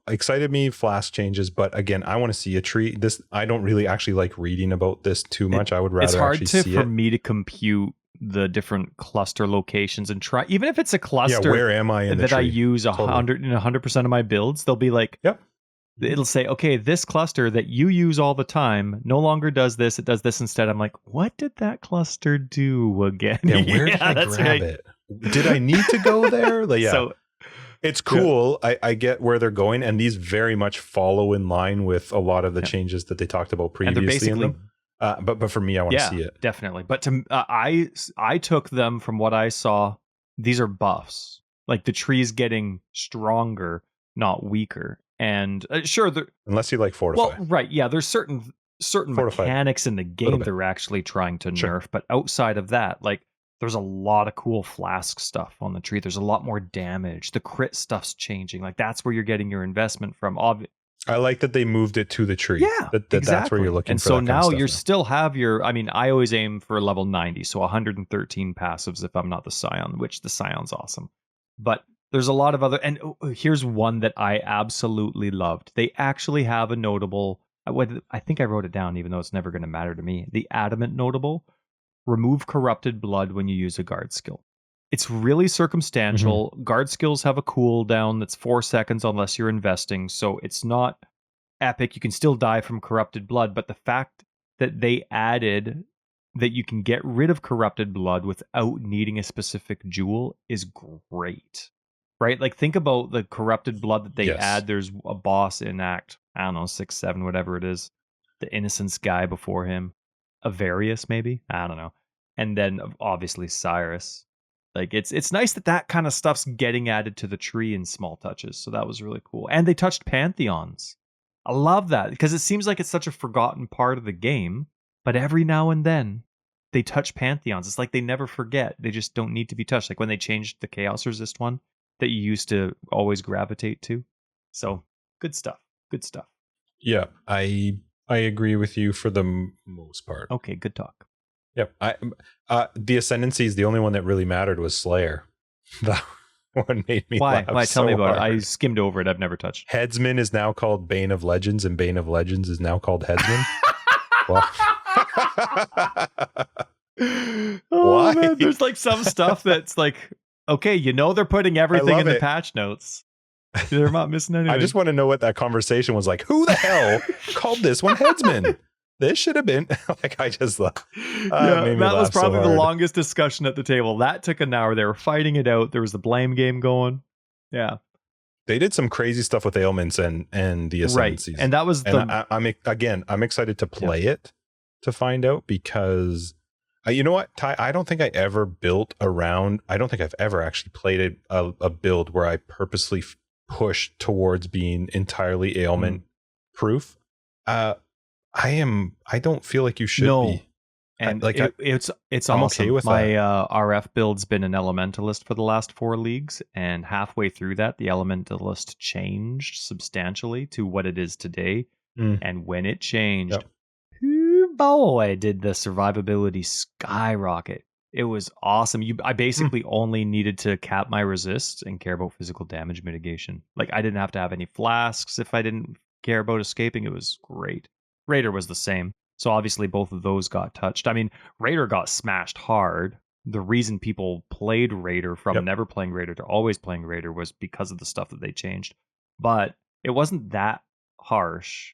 excited me. Flask changes, but again, I want to see a tree. I don't really actually like reading about this too much. I would rather it's hard actually see for me to compute the different cluster locations and try, even if it's a cluster. Yeah, where am I in the tree? I use 100% of my builds. They'll be like, yep. It'll say, okay, this cluster that you use all the time no longer does this. It does this instead. I'm like, what did that cluster do again? Yeah, where did I grab it? Did I need to go there? Like, yeah. So, it's cool. Yeah. I get where they're going, and these very much follow in line with a lot of the changes that they talked about previously in them. But for me, I want to see it. Definitely. But I took them from what I saw. These are buffs. Like the tree's getting stronger, not weaker. And sure, unless you like fortify. Well, right, yeah. There's certain mechanics in the game they're actually trying to nerf, but outside of that, like there's a lot of cool Flask stuff on the tree. There's a lot more damage. The crit stuff's changing. Like that's where you're getting your investment from. I like that they moved it to the tree. Yeah, exactly. That's where you're looking. And for so that now kind of you still have your. I mean, I always aim for level 90, so 113 passives if I'm not the scion, which the scion's awesome, but. There's a lot of other, and here's one that I absolutely loved. They actually have a notable, I think I wrote it down, even though it's never going to matter to me. The adamant notable, remove corrupted blood when you use a guard skill. It's really circumstantial. Mm-hmm. Guard skills have a cooldown that's 4 seconds unless you're investing, so it's not epic. You can still die from corrupted blood, but the fact that they added that you can get rid of corrupted blood without needing a specific jewel is great. Right? Like think about the corrupted blood that they add. There's a boss in Act, I don't know, 6, 7, whatever it is. The Innocence guy before him. Avarius, maybe? I don't know. And then obviously Cyrus. Like it's nice that kind of stuff's getting added to the tree in small touches. So that was really cool. And they touched Pantheons. I love that because it seems like it's such a forgotten part of the game. But every now and then they touch Pantheons. It's like they never forget. They just don't need to be touched. Like when they changed the Chaos Resist one. That you used to always gravitate to. So good stuff. Yeah, I agree with you for the most part. Okay, good talk. Yep. The Ascendancy is the only one that really mattered was Slayer. That one made me laugh. Why? Tell me about it. I skimmed over it. I've never touched. Headsman is now called Bane of Legends, and Bane of Legends is now called Headsman. Why? Man, there's like some stuff that's like. Okay, they're putting everything in the patch notes. They're not missing anything. I just want to know what that conversation was like. Who the hell called this one Headsman? This should have been like I just that was probably the longest discussion at the table. That took an hour. They were fighting it out. There was the blame game going. Yeah, they did some crazy stuff with ailments and the Ascendancies. Right, and that was I'm excited to play it to find out because. You know what, Ty? I don't think I ever built around. I don't think I've ever actually played a build where I purposely pushed towards being entirely ailment proof. I don't feel like you should be. And it's I'm awesome. Okay with my that. RF build's been an elementalist for the last 4 leagues, and halfway through that, the elementalist changed substantially to what it is today. And when it changed. Yep. Boy, did the survivability skyrocket. It was awesome. I basically only needed to cap my resists and care about physical damage mitigation. Like I didn't have to have any flasks if I didn't care about escaping. It was great. Raider was the same. So obviously both of those got touched. I mean, Raider got smashed hard. The reason people played Raider from never playing Raider to always playing Raider was because of the stuff that they changed. But it wasn't that harsh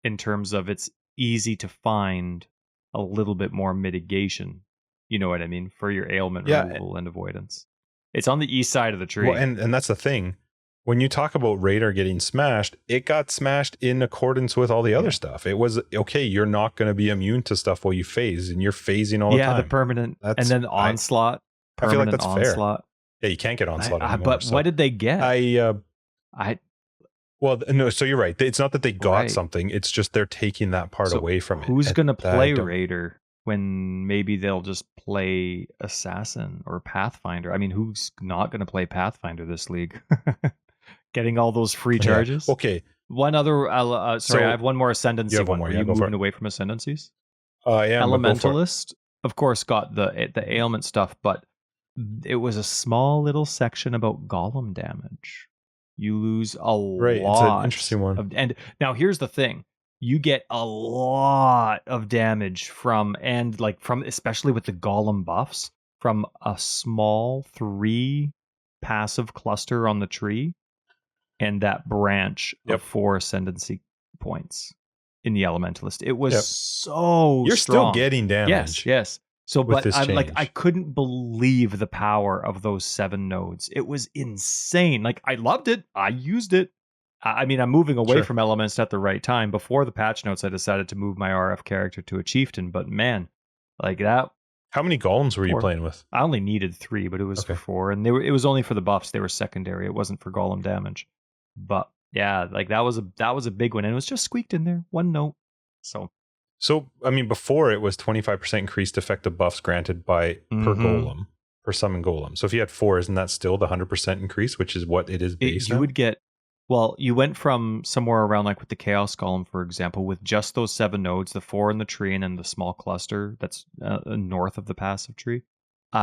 in terms of it's easy to find a little bit more mitigation. You know what I mean? For your ailment removal and avoidance. It's on the east side of the tree. Well, and that's the thing. When you talk about Raider getting smashed, it got smashed in accordance with all the other stuff. It was, okay, you're not going to be immune to stuff while you phase, and you're phasing all the time. Yeah, the permanent. And then onslaught. I feel like that's onslaught. Fair. Yeah, you can't get onslaught anymore. But what did they get? Well, no, so you're right. It's not that they got something. It's just they're taking that part away from it. Who's going to play Raider when maybe they'll just play Assassin or Pathfinder? I mean, who's not going to play Pathfinder this league? Getting all those free charges. Okay. One other. Sorry, I have one more Ascendancy. You have one more. Are you moving away from Ascendancies? I am. Elementalist, of course, got the ailment stuff, but it was a small little section about Golem Damage. You lose a lot. It's an interesting one. And now here's the thing: you get a lot of damage from especially with the Golem buffs, from a small 3 passive cluster on the tree, and that branch of 4 Ascendancy points in the Elementalist. It was so You're strong. Still getting damage. Yes. So, but I couldn't believe the power of those 7 nodes. It was insane. Like, I loved it. I used it. I mean, I'm moving away from elements at the right time. Before the patch notes, I decided to move my RF character to a chieftain. But man, like that. How many golems were you playing with? I only needed 3, but it was 4, and it was only for the buffs. They were secondary. It wasn't for golem damage. But yeah, like that was a big one, and it was just squeaked in there, 1 note. So I mean, before it was 25% increased effective buffs granted by per golem, per summon golem. So if you had 4, isn't that still the 100% increase, which is what it is based on? You would get, well, you went from somewhere around like with the Chaos Golem, for example, with just those 7 nodes, the 4 in the tree and then the small cluster that's north of the passive tree.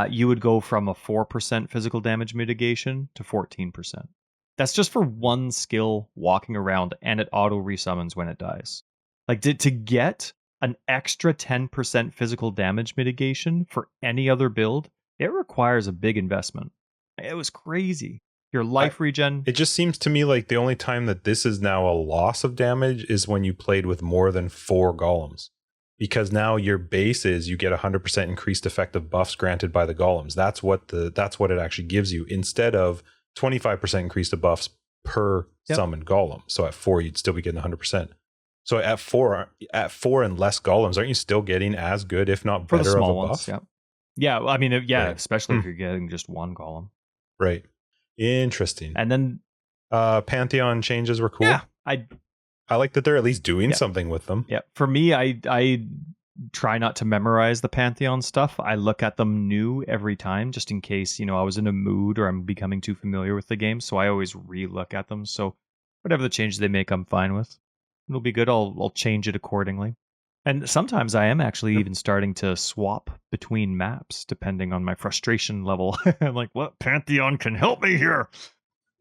You would go from a 4% physical damage mitigation to 14%. That's just for 1 skill walking around, and it auto resummons when it dies. Like to get an extra 10% physical damage mitigation for any other build, it requires a big investment. It was crazy. Your life regen. It just seems to me like the only time that this is now a loss of damage is when you played with more than 4 golems. Because now your base is you get 100% increased effective buffs granted by the golems. That's what it actually gives you, instead of 25% increased buffs per summoned golem. So at 4, you'd still be getting 100%. So at 4 and less golems, aren't you still getting as good, if not better, for the small of a buff? Ones, yeah. I mean, especially if you're getting just 1 golem. Right. Interesting. And then Pantheon changes were cool. Yeah, I like that they're at least doing something with them. Yeah. For me, I try not to memorize the Pantheon stuff. I look at them new every time, just in case, I was in a mood or I'm becoming too familiar with the game. So I always re-look at them. So whatever the changes they make, I'm fine with. It'll be good. I'll change it accordingly. And sometimes I am actually even starting to swap between maps depending on my frustration level. I'm like, what Pantheon can help me here?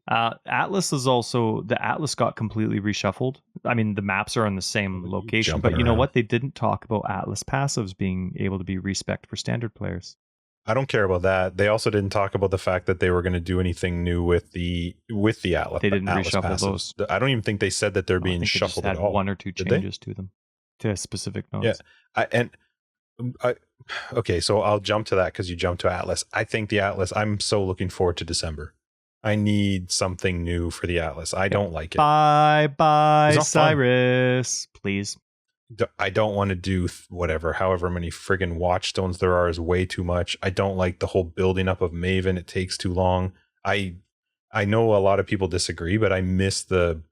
Atlas is also, the Atlas got completely reshuffled. I mean, the maps are in the same location, but you know what? They didn't talk about Atlas passives being able to be respect for standard players. I don't care about that. They also didn't talk about the fact that they were going to do anything new with the Atlas. They didn't Atlas reshuffle passives. those. I don't even think they said that they're being shuffled at all. 1 or 2 changes to them, to specific nodes. Yeah, okay, so I'll jump to that because you jumped to Atlas. I think the Atlas, I'm so looking forward to December. I need something new for the Atlas. I don't like it. Bye, Cyrus. Please. I don't want to do however many friggin' watchstones there are is way too much. I don't like the whole building up of Maven. It takes too long. I know a lot of people disagree, but I miss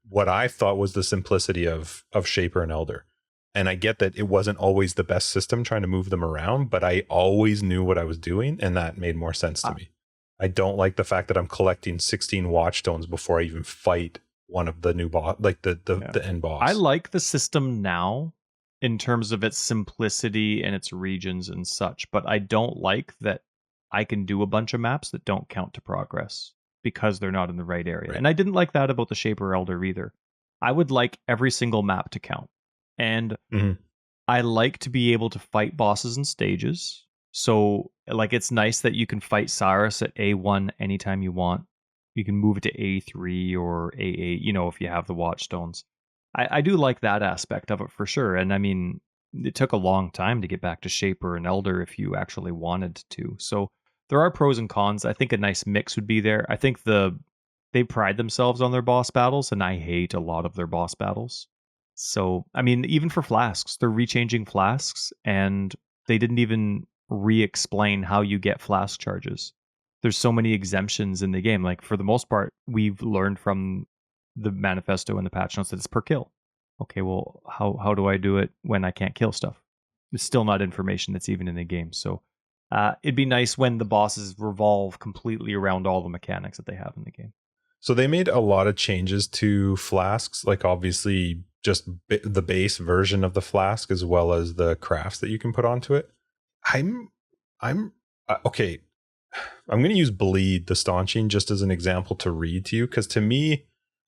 what I thought was the simplicity of Shaper and Elder. And I get that it wasn't always the best system trying to move them around, but I always knew what I was doing, and that made more sense to me. I don't like the fact that I'm collecting 16 watchstones before I even fight one of the new boss, like the end boss. I like the system now in terms of its simplicity and its regions and such, but I don't like that I can do a bunch of maps that don't count to progress because they're not in the right area. Right. And I didn't like that about the Shaper Elder either. I would like every single map to count. And I like to be able to fight bosses in stages. So, like, it's nice that you can fight Cyrus at A1 anytime you want. You can move it to A3 or A8, if you have the watchstones. I do like that aspect of it for sure. And I mean, it took a long time to get back to Shaper and Elder if you actually wanted to. So there are pros and cons. I think a nice mix would be there. I think they pride themselves on their boss battles, and I hate a lot of their boss battles. So, I mean, even for Flasks, they're rechanging Flasks, and they didn't even re-explain how you get Flask charges. There's so many exemptions in the game. Like, for the most part, we've learned from the Manifesto and the patch notes that it's per kill. Okay, well, how do I do it when I can't kill stuff? It's still not information that's even in the game. So it'd be nice when the bosses revolve completely around all the mechanics that they have in the game. So they made a lot of changes to Flasks, like obviously just the base version of the Flask as well as the crafts that you can put onto it. I'm okay. I'm going to use Bleed the Staunching just as an example to read to you, because to me,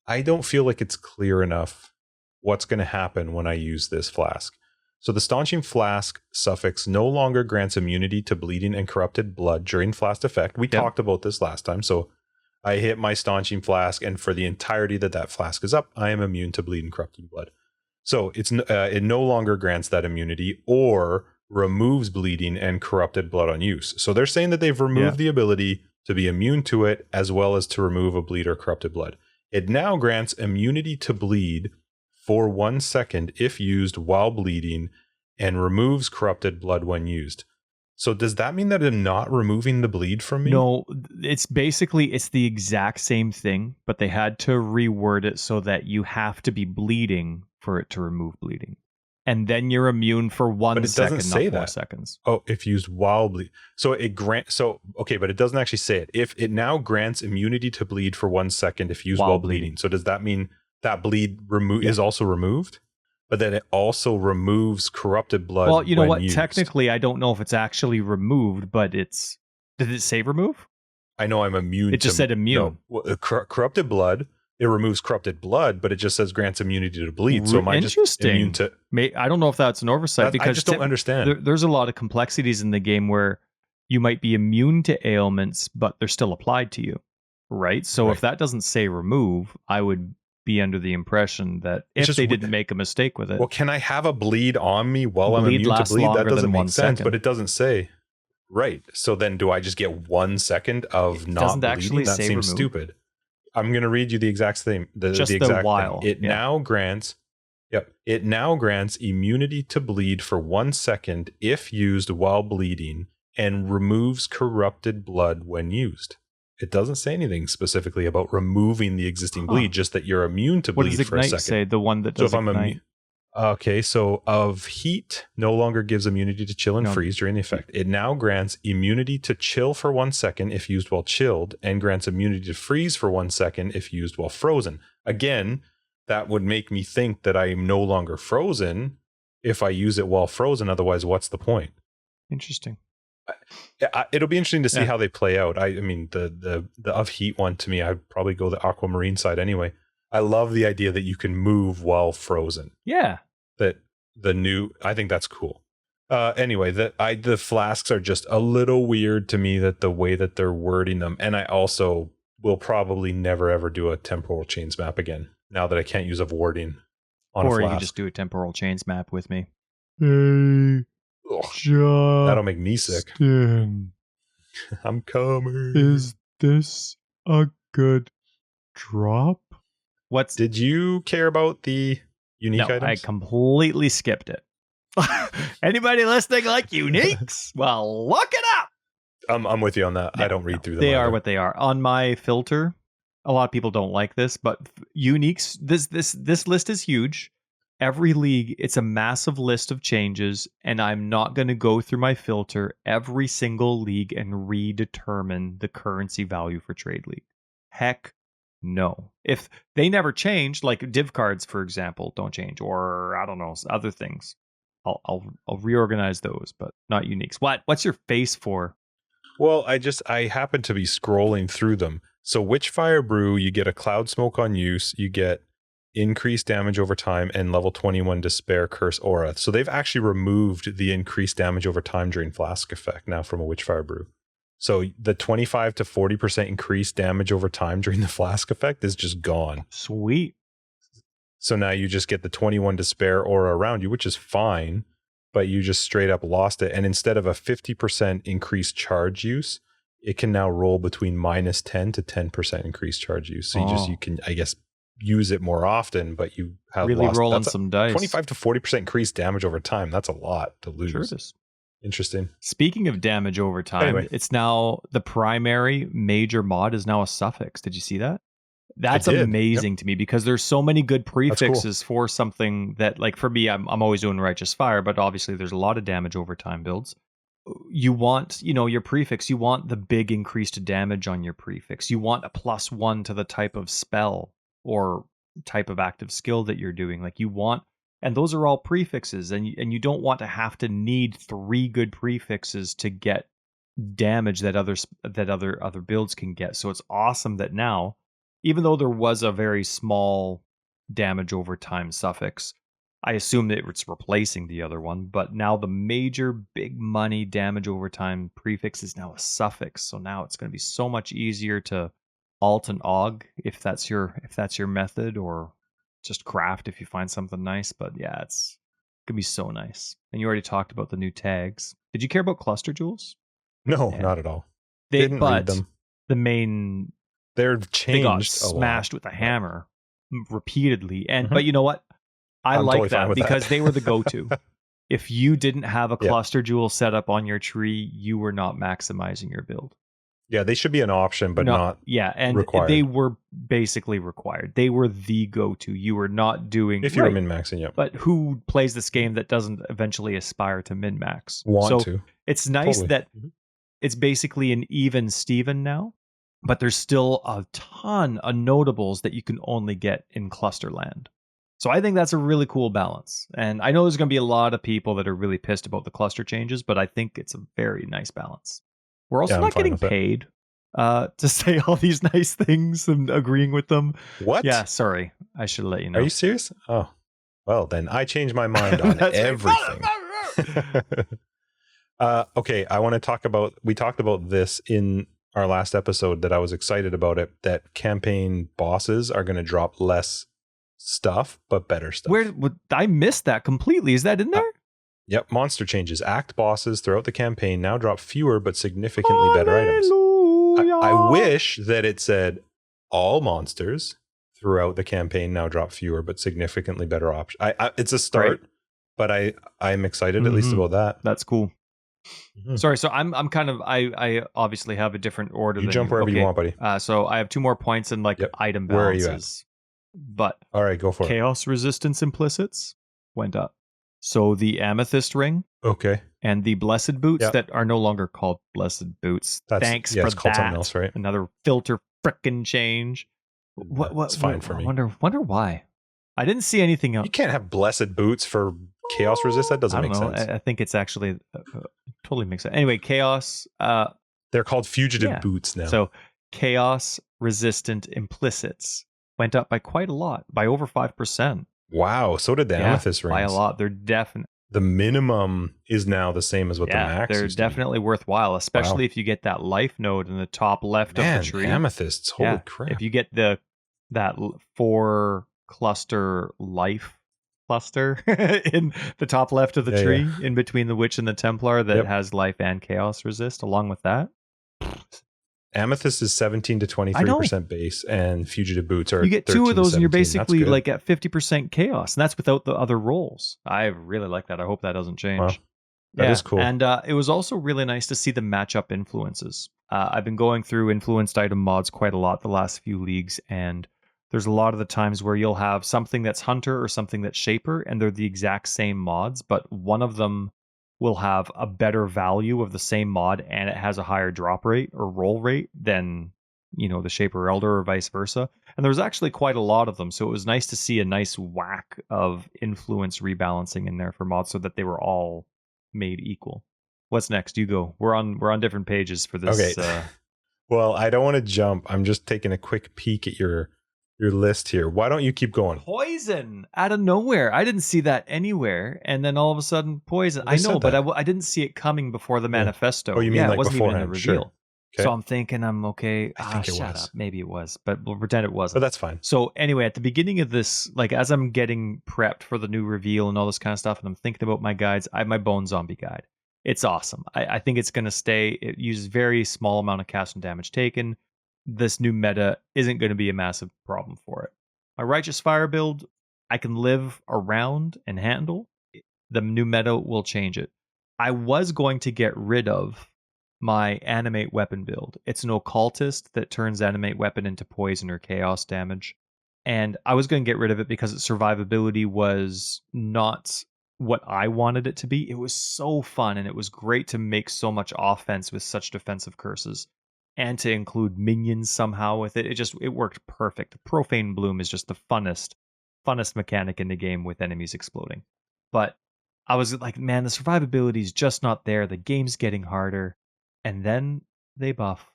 I don't feel like it's clear enough what's going to happen when I use this flask. So the Staunching Flask suffix no longer grants immunity to bleeding and corrupted blood during flask effect. We talked about this last time. So I hit my Staunching Flask, and for the entirety that flask is up, I am immune to bleed and corrupted blood. So it no longer grants that immunity or removes bleeding and corrupted blood on use. So they're saying that they've removed the ability to be immune to it, as well as to remove a bleed or corrupted blood. It now grants immunity to bleed for 1 second if used while bleeding, and removes corrupted blood when used. So does that mean that I'm not removing the bleed from me? No, it's the exact same thing, but they had to reword it so that you have to be bleeding for it to remove bleeding. And then you're immune for 1 second, doesn't say not 4 that. seconds. Oh, if used while bleed. So okay, but it doesn't actually say it. If it now grants immunity to bleed for 1 second if used while bleeding. So does that mean that bleed is also removed? But then it also removes corrupted blood. Well, you know what? Used. Technically, I don't know if it's actually removed, but did it say remove? I know I'm immune. It just said immune. No, corrupted blood. It removes corrupted blood, but it just says grants immunity to bleed. So am I just immune to? I don't know if that's an oversight, because I just don't understand. There's a lot of complexities in the game where you might be immune to ailments, but they're still applied to you, right? So if that doesn't say remove, I would be under the impression that if they didn't make a mistake with it. Well, can I have a bleed on me while I'm immune to bleed? That doesn't make sense, but it doesn't say. Right. So then do I just get 1 second of not bleeding? That seems stupid. I'm going to read you the exact thing. The exact while. Thing. It now grants immunity to bleed for 1 second if used while bleeding, and removes corrupted blood when used. It doesn't say anything specifically about removing the existing bleed, just that you're immune to bleed for a second. What does Ignite say? The one that does Ignite? Okay, so of heat no longer gives immunity to chill and freeze during the effect. It now grants immunity to chill for 1 second if used while chilled, and grants immunity to freeze for 1 second if used while frozen. Again, that would make me think that I am no longer frozen if I use it while frozen. Otherwise, what's the point? Interesting. It'll be interesting to see how they play out. I mean, the of heat one, to me, I'd probably go the aquamarine side anyway. I love the idea that you can move while frozen. Yeah. I think that's cool. Anyway, the flasks are just a little weird to me, that the way that they're wording them. And I also will probably never ever do a temporal chains map again, now that I can't use a warding on a flask. Or you can just do a temporal chains map with me. Hey, that'll make me sick. I'm coming. Is this a good drop? Did you care about the unique items? I completely skipped it. Anybody listening like uniques? Well, look it up. I'm with you on that. I don't read through them. They are what they are. On my filter, a lot of people don't like this, but uniques, this list is huge. Every league, it's a massive list of changes, and I'm not going to go through my filter every single league and redetermine the currency value for Trade League. Heck no. If they never change, like div cards, for example, don't change, or I don't know, other things, I'll reorganize those, but not uniques. What's your face for? Well, I happen to be scrolling through them. So Witchfire Brew, you get a Cloud Smoke on use, you get increased damage over time, and level 21 Despair Curse Aura. So they've actually removed the increased damage over time during Flask effect now from a Witchfire Brew. So the 25 to 40% increased damage over time during the Flask effect is just gone. Sweet. So now you just get the 21 Despair Aura around you, which is fine. but you just straight up lost it. And instead of a 50% increased charge use, it can now roll between -10 to 10% increased charge use. So you can, I guess, use it more often, but you have really lost, rolling some dice. 25 to 40% increased damage over time. That's a lot to lose. Sure it is. Interesting. Speaking of damage over time, it's now the primary major mod is now a suffix. Did you see that? That's amazing to me because there's so many good prefixes for something that, like, for me, I'm always doing Righteous Fire, but obviously there's a lot of damage over time builds. You want, your prefix, you want the big increased damage on your prefix. You want a +1 to the type of spell or type of active skill that you're doing. Like, you want, and those are all prefixes, and you don't want to have to need 3 good prefixes to get damage that other builds can get. So it's awesome that now, even though there was a very small damage over time suffix, I assume that it's replacing the other one, but now the major big money damage over time prefix is now a suffix. So now it's going to be so much easier to alt and aug if that's your method, or just craft if you find something nice. But yeah, it's going to be so nice. And you already talked about the new tags. Did you care about cluster jewels? No, not at all. Didn't read them. The main they got smashed with a hammer repeatedly. And but you know what? I'm like totally that because they were the go-to. If you didn't have a cluster jewel set up on your tree, you were not maximizing your build. Yeah, they should be an option, but not and required. They were basically required. They were the go-to. You were not doing... If you were min-maxing, yeah. But who plays this game that doesn't eventually aspire to min-max? Want to. It's nice that it's basically an even Steven now, but there's still a ton of notables that you can only get in Clusterland. So I think that's a really cool balance. And I know there's going to be a lot of people that are really pissed about the cluster changes, but I think it's a very nice balance. We're also not getting paid to say all these nice things and agreeing with them. What? Yeah, sorry. I should let you know. Are you serious? Oh, well, then I changed my mind on everything. Okay, I want to talk about, we talked about this in our last episode that I was excited about it, that campaign bosses are going to drop less stuff, but better stuff. I missed that completely. Is that in there? Yep. Monster changes. Act bosses throughout the campaign now drop fewer but significantly better items. I wish that it said all monsters throughout the campaign now drop fewer but significantly better options. It's a start, but I'm excited at least about that. That's cool. Sorry, so I'm kind of I obviously have a different order. You jump wherever you want, buddy. So I have 2 more points in item balances. Where are you at? But all right, go for it. Chaos resistance implicits went up. So the Amethyst ring, and the Blessed Boots that are no longer called Blessed Boots. Thanks for it's called something else, right? Another filter frickin' change. It's fine for me. Wonder why. I didn't see anything else. You can't have Blessed Boots for Chaos resist. That doesn't make sense. I think it's actually totally makes sense. Anyway, Chaos. They're called fugitive boots now. So Chaos resistant implicits went up by quite a lot, by over 5%. Wow. So did the Amethyst rings. By a lot. They're definitely... The minimum is now the same as what the max is. They're definitely worthwhile, especially if you get that life node in the top left of the tree. Amethysts, holy crap. If you get that 4 cluster life cluster in the top left of the tree, in between the Witch and the Templar that has life and chaos resist along with that. Amethyst is 17 to 23% base, and fugitive boots are. You get 2 of those, and you're basically like at 50% chaos, and that's without the other rolls. I really like that. I hope that doesn't change. Wow. That is cool. And it was also really nice to see the matchup influences. I've been going through influenced item mods quite a lot the last few leagues, and there's a lot of the times where you'll have something that's Hunter or something that's Shaper, and they're the exact same mods, but one of them will have a better value of the same mod, and it has a higher drop rate or roll rate than, the Shaper Elder or vice versa. And there was actually quite a lot of them, so it was nice to see a nice whack of influence rebalancing in there for mods so that they were all made equal. What's next? You go. We're on different pages for this. Okay. Well, I don't want to jump. I'm just taking a quick peek at your list here. Why don't you keep going? Poison out of nowhere. I didn't see that anywhere, and then all of a sudden, poison. I know, but I didn't see it coming before the manifesto. Oh, you mean it like wasn't beforehand? Even a reveal. Sure. So I'm thinking I'm okay. I think it shut was. up. Maybe it was, but we'll pretend it wasn't. But that's fine. So anyway, at the beginning of this, like as I'm getting prepped for the new reveal and all this kind of stuff, and I'm thinking about my guides, I have my Bone Zombie guide. It's awesome. I think it's going to stay. It uses very small amount of cast and damage taken. This new meta isn't going to be a massive problem for it. My Righteous Fire build, I can live around and handle. The new meta will change it. I was going to get rid of my Animate Weapon build. It's an occultist that turns Animate Weapon into poison or chaos damage. And I was going to get rid of it because its survivability was not what I wanted it to be. It was so fun and it was great to make so much offense with such defensive curses and to include minions somehow with it. It worked perfect. Profane Bloom is just the funnest mechanic in the game with enemies exploding. But I was like, man, the survivability is just not there. The game's getting harder. And then they buff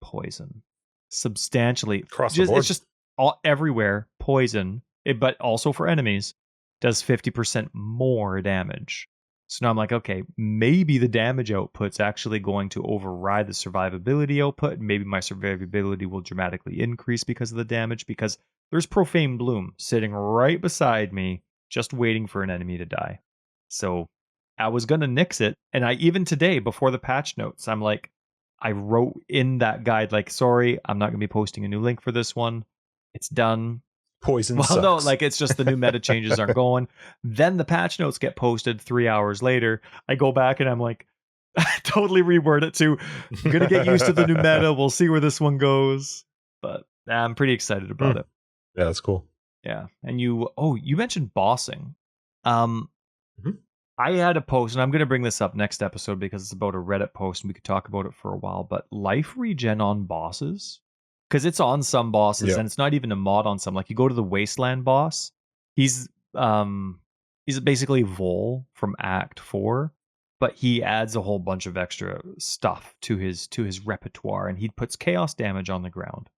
poison substantially. Across the board. It's just all everywhere poison, but also for enemies, does 50% more damage. So now I'm like, okay, maybe the damage output's actually going to override the survivability output. Maybe my survivability will dramatically increase because of the damage, because there's Profane Bloom sitting right beside me, just waiting for an enemy to die. So I was going to nix it. And even today, before the patch notes, I'm like, I wrote in that guide, like, sorry, I'm not going to be posting a new link for this one. It's done. Poison sucks. No, like it's just the new meta changes aren't going. Then the patch notes get posted 3 hours later. I go back and I'm like, totally reword it to, I'm going to get used to the new meta. We'll see where this one goes. But I'm pretty excited about it. Yeah, that's cool. Yeah. And you mentioned bossing. I had a post, and I'm going to bring this up next episode because it's about a Reddit post and we could talk about it for a while, but life regen on bosses, because it's on some bosses and it's not even a mod on some. Like you go to the Wasteland boss, he's basically Vol from Act 4, but he adds a whole bunch of extra stuff to his repertoire, and he puts chaos damage on the ground.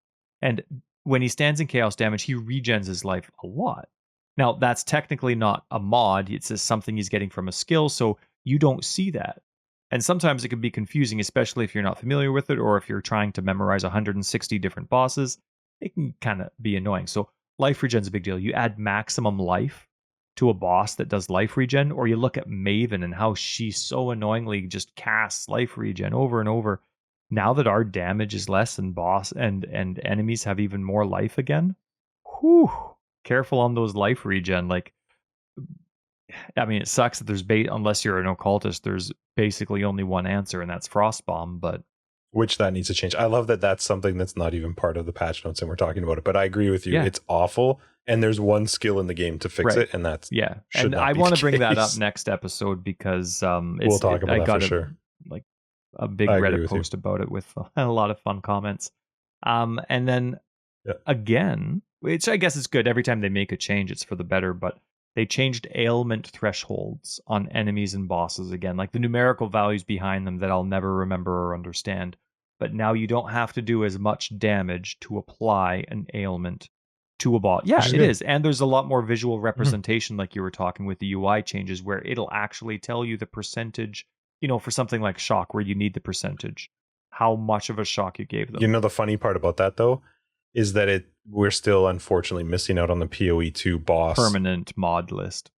And when he stands in chaos damage, he regens his life a lot. Now, that's technically not a mod. It's just something he's getting from a skill, so you don't see that. And sometimes it can be confusing, especially if you're not familiar with it, or if you're trying to memorize 160 different bosses. It can kind of be annoying. So life regen's a big deal. You add maximum life to a boss that does life regen, or you look at Maven and how she so annoyingly just casts life regen over and over. Now that our damage is less and boss and enemies have even more life again, whew. Careful on those life regen. Like, I mean, it sucks that there's unless you're an occultist, there's basically only one answer, and that's Frostbomb. But which that needs to change. I love that that's something that's not even part of the patch notes, and we're talking about it. But I agree with you. Yeah. It's awful, and there's one skill in the game to fix it, and that's And I want to bring that up next episode because we'll talk about that for sure. Like a big Reddit post about it with a lot of fun comments. And then again, which I guess is good. Every time they make a change, it's for the better. But they changed ailment thresholds on enemies and bosses again, like the numerical values behind them that I'll never remember or understand. But now you don't have to do as much damage to apply an ailment to a boss. Yeah, it is. And there's a lot more visual representation, like you were talking with the UI changes, where it'll actually tell you the percentage, for something like shock, where you need the percentage, how much of a shock you gave them. The funny part about that, though, is that we're still unfortunately missing out on the PoE 2 boss permanent mod list.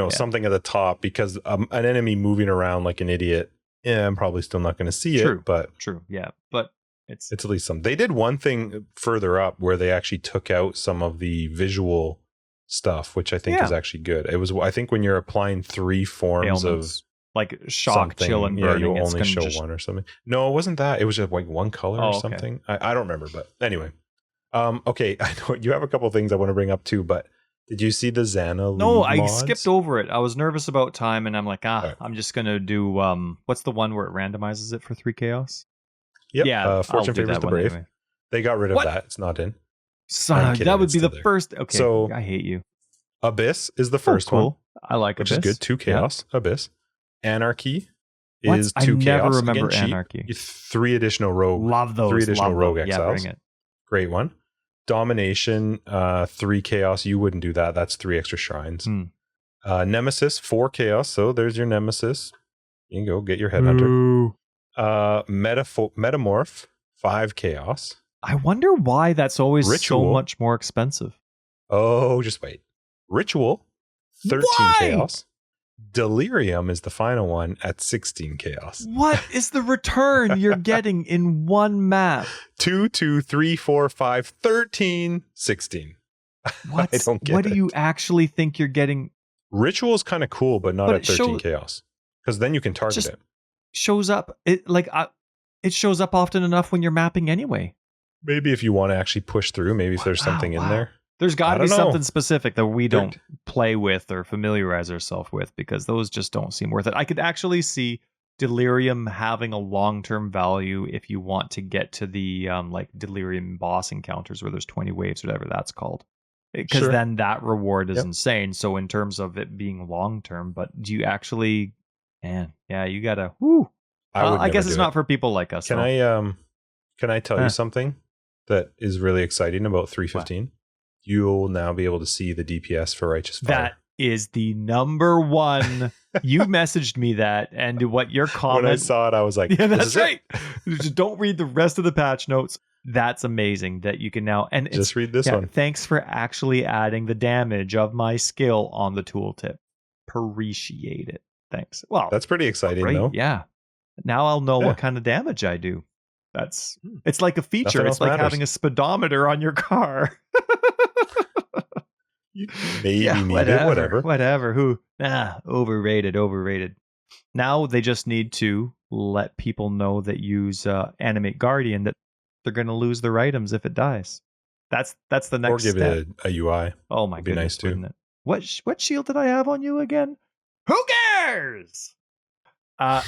Something at the top, because an enemy moving around like an idiot, I'm probably still not going to see it. But true, yeah. But it's at least some. They did one thing further up where they actually took out some of the visual stuff, which I think is actually good. It was, I think, when you're applying 3 forms ailments, of like shock, chill, and burning, you'll only show one or something. No, it wasn't that. It was just like one color or something. I don't remember, but anyway. Okay, I know you have a couple things I want to bring up too, but did you see the Xana? No, I skipped over it. I was nervous about time, and I'm like, I'm just gonna do what's the one where it randomizes it for 3 chaos? Yep. Yeah, Fortune Favors the Brave. Anyway. They got rid of that. It's not in. That would be the first. Okay, so I hate you. Abyss is the first one. I like Abyss. Which is good. 2 chaos. Yeah. Abyss. Anarchy is 2 chaos. I never remember Again, Anarchy. 3 additional rogue. Love those. 3 additional rogue exiles. Yeah, bring it. Great one. Domination, 3 chaos. You wouldn't do that. That's 3 extra shrines. Nemesis, 4 chaos. So there's your Nemesis. You can go get your headhunter. Metamorph, 5 chaos. I wonder why that's always Ritual. so much more expensive. Oh, just wait. Ritual, 13 Why? chaos. Delirium is the final one at 16 chaos. What is the return you're getting in one map? 2, 2, 3, 4, 5, 13, 16. I don't get What do it. you actually think you're getting? Ritual is kind of cool, but not But at 13 chaos. Because then you can target Just- it. Shows up. It shows up often enough when you're mapping anyway. Maybe if you want to actually push through, maybe if there's something in there. There's got to be don't know. something specific that we don't play with or familiarize ourselves with, because those just don't seem worth it. I could actually see Delirium having a long-term value if you want to get to the like Delirium boss encounters where there's 20 waves, whatever that's called. Because Sure. then that reward is Yep. insane. So in terms of it being long-term, but do you actually, man, yeah, you gotta, whoo. I guess it's not for people like us. Can though. can I tell you something that is really exciting about 315? You'll now be able to see the DPS for Righteous Fire. That is the number one. You messaged me that, and what your comment. When I saw it, I was like, yeah, this that's is it. right. Just don't read the rest of the patch notes. That's amazing that you can now. And Just read this one. Thanks for actually adding the damage of my skill on the tooltip. Appreciate it. Thanks. Well, That's pretty exciting, great. though. Yeah. Now I'll know Yeah. what kind of damage I do. It's like a feature. Nothing It's else like matters. having a speedometer on your car. You maybe need it, whatever. Whatever. Overrated. Now they just need to let people know that use Animate Guardian that they're going to lose their items if it dies. That's the next Or give step. it a UI. Oh my Would be goodness, nice, too. wouldn't it? What shield did I have on you again? Who cares? I'll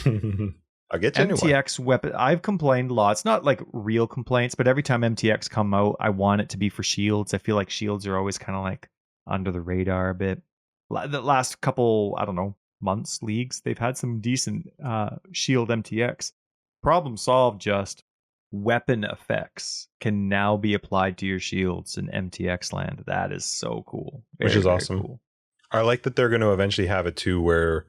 get you anyway. MTX weapon. I've complained a lot. It's not like real complaints, but every time MTX come out, I want it to be for shields. I feel like shields are always kind of like under the radar a bit. The last couple, I don't know, months, leagues, they've had some decent shield MTX. Problem solved. Just weapon effects can now be applied to your shields in MTX land. That is so cool. Which is Very awesome. cool. I like that they're going to eventually have it too, where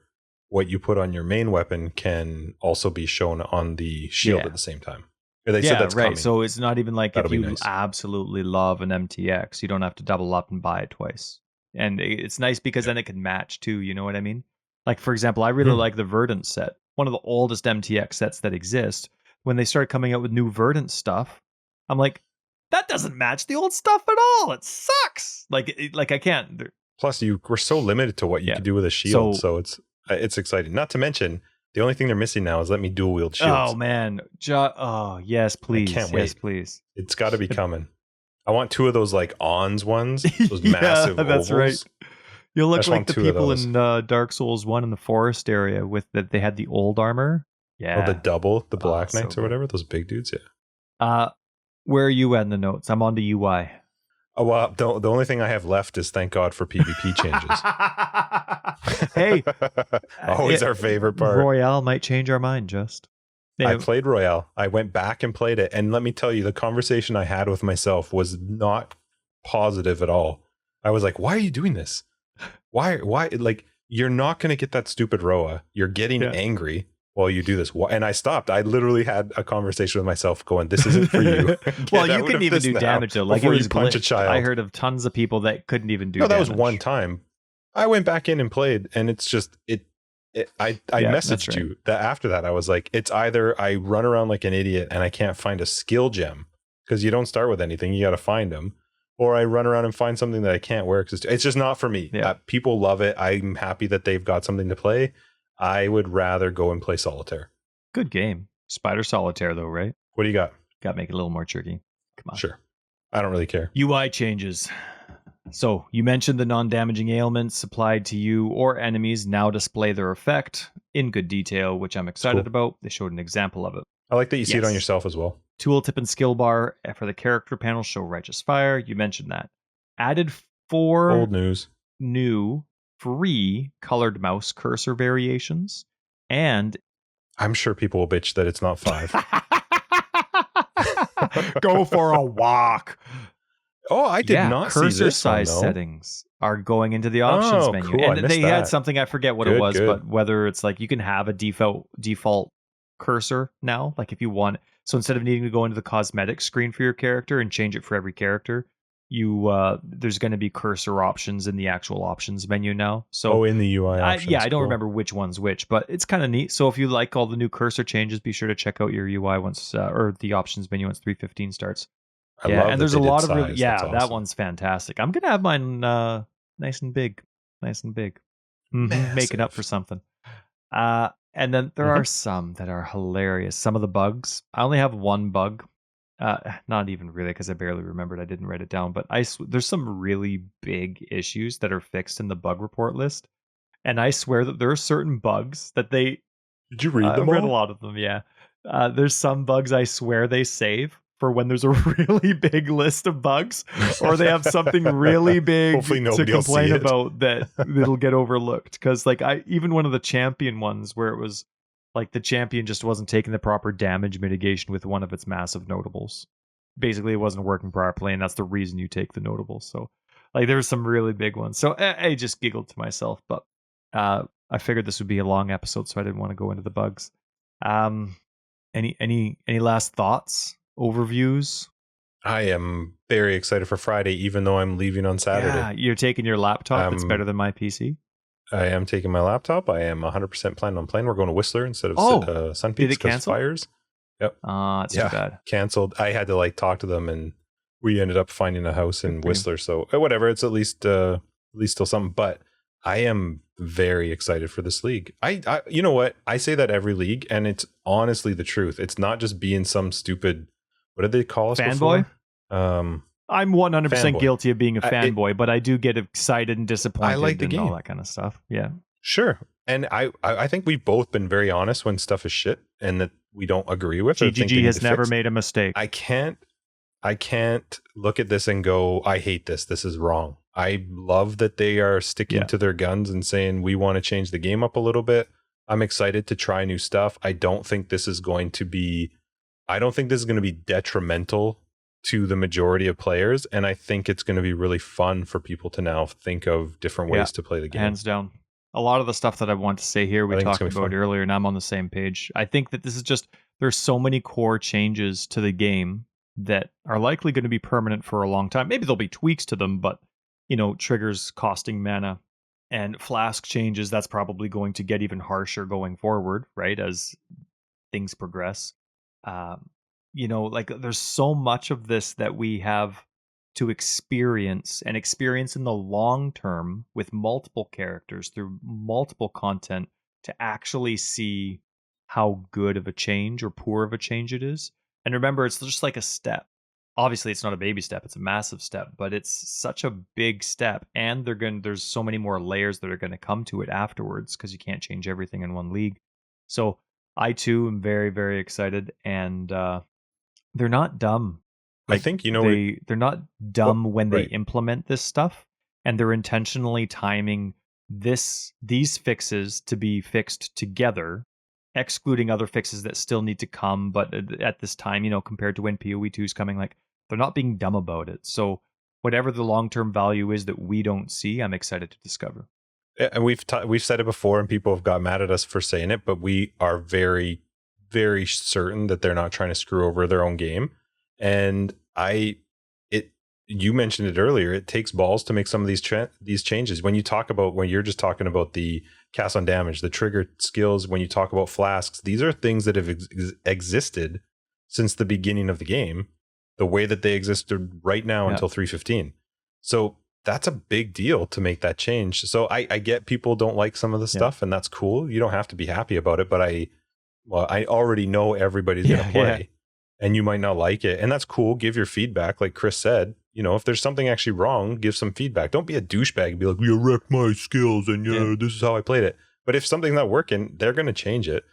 what you put on your main weapon can also be shown on the shield Yeah. at the same time. Or they said that's right. coming. So it's not even like That'll if be you nice. absolutely love an MTX, you don't have to double up and buy it twice. And it's nice because then it can match too. You know what I mean? Like, for example, I really like the Verdant set, one of the oldest MTX sets that exist. When they started coming out with new Verdant stuff, I'm like, that doesn't match the old stuff at all. It sucks. Like I can't. Plus, you were so limited to what you could do with a shield, so it's exciting. Not to mention, the only thing they're missing now is let me dual wield shields. Oh man, oh yes, please, can't yes, wait. please. It's got to be coming. I want 2 of those like Ons ones, those massive that's ovals. right. You'll I look just like want the 2 of people those. in Dark Souls 1 in the forest area with that they had the old armor. Yeah. Oh, the double, the Black so Knights or good. whatever, those big dudes. Yeah. Where are you at in the notes? I'm on to UI. Oh well, the only thing I have left is thank God for PvP changes. Hey, always our favorite part. Royale might change our mind. Just I played Royale. I went back and played it, and let me tell you, the conversation I had with myself was not positive at all. I was like, "Why are you doing this? Why? Like, you're not going to get that stupid Roa. You're getting angry while you do this." And I stopped. I literally had a conversation with myself, going, "This isn't for you." Well, you couldn't even do damage though. Like, it before was you punch a glitched. child. I heard of tons of people that couldn't even do. No, that damage. was one time. I went back in and played, and it's just I messaged right. you that after that I was like, it's either I run around like an idiot and I can't find a skill gem because you don't start with anything, you got to find them, or I run around and find something that I can't wear because it's just not for me. Yeah. People love it. I'm happy that they've got something to play. I would rather go and play solitaire. Good game. Spider Solitaire though, right? What do you got? Got to make it a little more tricky. Come on. Sure. I don't really care. UI changes. So you mentioned the non-damaging ailments applied to you or enemies now display their effect in good detail, which I'm excited about. They showed an example of it. I like that you see it on yourself as well. Tooltip and skill bar for the character panel show Righteous Fire. You mentioned that. Added 4 Old news. new free colored mouse cursor variations. And I'm sure people will bitch that it's not 5. go for a walk. Oh, I did not see cursor this size one, though. settings are going into the options menu. Cool. I And missed they had that. something, I forget what Good, it was, good. but whether it's like you can have a default cursor now. Like if you want, so instead of needing to go into the cosmetic screen for your character and change it for every character, you there's going to be cursor options in the actual options menu now. So in the UI options. I don't remember which one's which, but it's kind of neat. So if you like all the new cursor changes, be sure to check out your UI once or the options menu once 3.15 starts. I love and there's a lot of size. that awesome. one's fantastic. I'm gonna have mine nice and big. Making up for something. And then there are some that are hilarious. Some of the bugs. I only have one bug. Not even really, because I barely remembered. I didn't write it down. But there's some really big issues that are fixed in the bug report list. And I swear that there are certain bugs that they... Did you read them I read all? a lot of them, yeah. There's some bugs I swear they save for when there's a really big list of bugs, or they have something really big to complain about that it'll get overlooked. Because like even one of the champion ones where it was like the champion just wasn't taking the proper damage mitigation with one of its massive notables. Basically, it wasn't working properly, and that's the reason you take the notables. So like there were some really big ones. So I just giggled to myself, but I figured this would be a long episode, so I didn't want to go into the bugs. Any last thoughts? Overviews? I am very excited for Friday, even though I'm leaving on Saturday. Yeah, you're taking your laptop. It's better than my PC. I am taking my laptop. I am 100% planning on playing. We're going to Whistler instead of Sun Peaks. Did it cancel? Fires. Yep. It's too bad. Canceled. I had to like talk to them, and we ended up finding a house in Whistler. So whatever. It's at least still something. But I am very excited for this league. I you know what? I say that every league, and it's honestly the truth. It's not just being some stupid. What did they call us? Fanboy? Before? I'm 100% fanboy. guilty of being a fanboy, but I do get excited and disappointed. I like the game. All that kind of stuff. Yeah. Sure. And I think we've both been very honest when stuff is shit and that we don't agree with. GGG has never made a mistake. I can't look at this and go, I hate this. This is wrong. I love that they are sticking to their guns and saying we want to change the game up a little bit. I'm excited to try new stuff. I don't think this is going to be detrimental to the majority of players, and I think it's going to be really fun for people to now think of different ways to play the game. Hands down. A lot of the stuff that I want to say here, we talked about earlier, and I'm on the same page. I think that this is just, there's so many core changes to the game that are likely going to be permanent for a long time. Maybe there'll be tweaks to them, but, triggers costing mana and flask changes, that's probably going to get even harsher going forward, right, as things progress. There's so much of this that we have to experience in the long term with multiple characters through multiple content to actually see how good of a change or poor of a change it is. And remember, it's just like a step. Obviously, it's not a baby step, it's a massive step, but it's such a big step. And there's so many more layers that are going to come to it afterwards because you can't change everything in one league. So I too am very, very excited, and they're not dumb. I think they're not dumb when they implement this stuff, and they're intentionally timing these fixes to be fixed together, excluding other fixes that still need to come. But at this time, compared to when PoE 2 is coming, like they're not being dumb about it. So whatever the long-term value is that we don't see, I'm excited to discover. And we've said it before, and people have got mad at us for saying it, but we are very, very certain that they're not trying to screw over their own game. And you mentioned it earlier. It takes balls to make some of these changes. When you're just talking about the cast on damage, the trigger skills. When you talk about flasks, these are things that have existed since the beginning of the game. The way that they existed right now until 3.15. So that's a big deal to make that change. So I get people don't like some of the stuff, and that's cool. You don't have to be happy about it, but I already know everybody's going to play, and you might not like it, and that's cool. Give your feedback, like Chris said. If there's something actually wrong, give some feedback. Don't be a douchebag and be like, you wrecked my skills, and this is how I played it. But if something's not working, they're going to change it.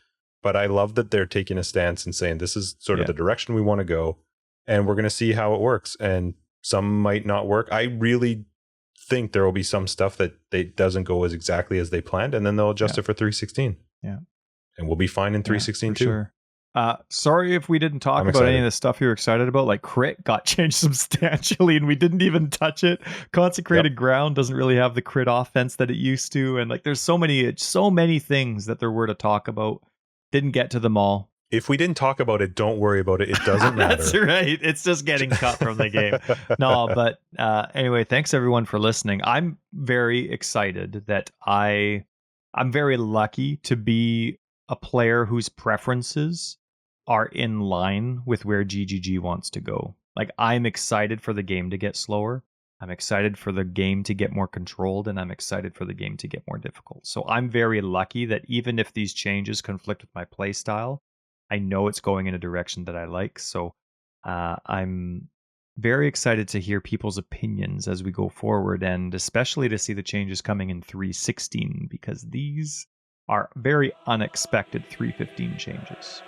But I love that they're taking a stance and saying this is sort of the direction we want to go, and we're going to see how it works. And some might not work. I really think there will be some stuff that doesn't go as exactly as they planned, and then they'll adjust it for 3.16. Yeah. And we'll be fine in 3.16 too. Sure. Sorry if we didn't talk about any of the stuff you're excited about. Like crit got changed substantially and we didn't even touch it. Consecrated Ground doesn't really have the crit offense that it used to. And like there's so many things that there were to talk about. Didn't get to them all. If we didn't talk about it, don't worry about it. It doesn't matter. That's right. It's just getting cut from the game. No, but anyway, thanks everyone for listening. I'm very excited that I'm very lucky to be a player whose preferences are in line with where GGG wants to go. Like, I'm excited for the game to get slower. I'm excited for the game to get more controlled, and I'm excited for the game to get more difficult. So I'm very lucky that even if these changes conflict with my play style, I know it's going in a direction that I like. So I'm very excited to hear people's opinions as we go forward, and especially to see the changes coming in 3.16, because these are very unexpected 3.15 changes.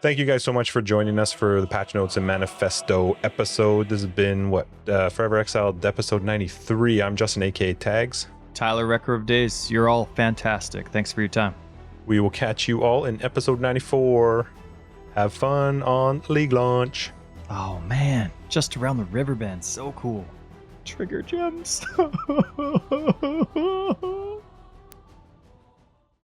Thank you guys so much for joining us for the Patch Notes and Manifesto episode. This has been Forever Exiled episode 93. I'm Justin, aka Tags. Tyler, Wrecker of Days. You're all fantastic. Thanks for your time. We will catch you all in episode 94. Have fun on League launch. Oh man, just around the riverbend. So cool. Trigger gems.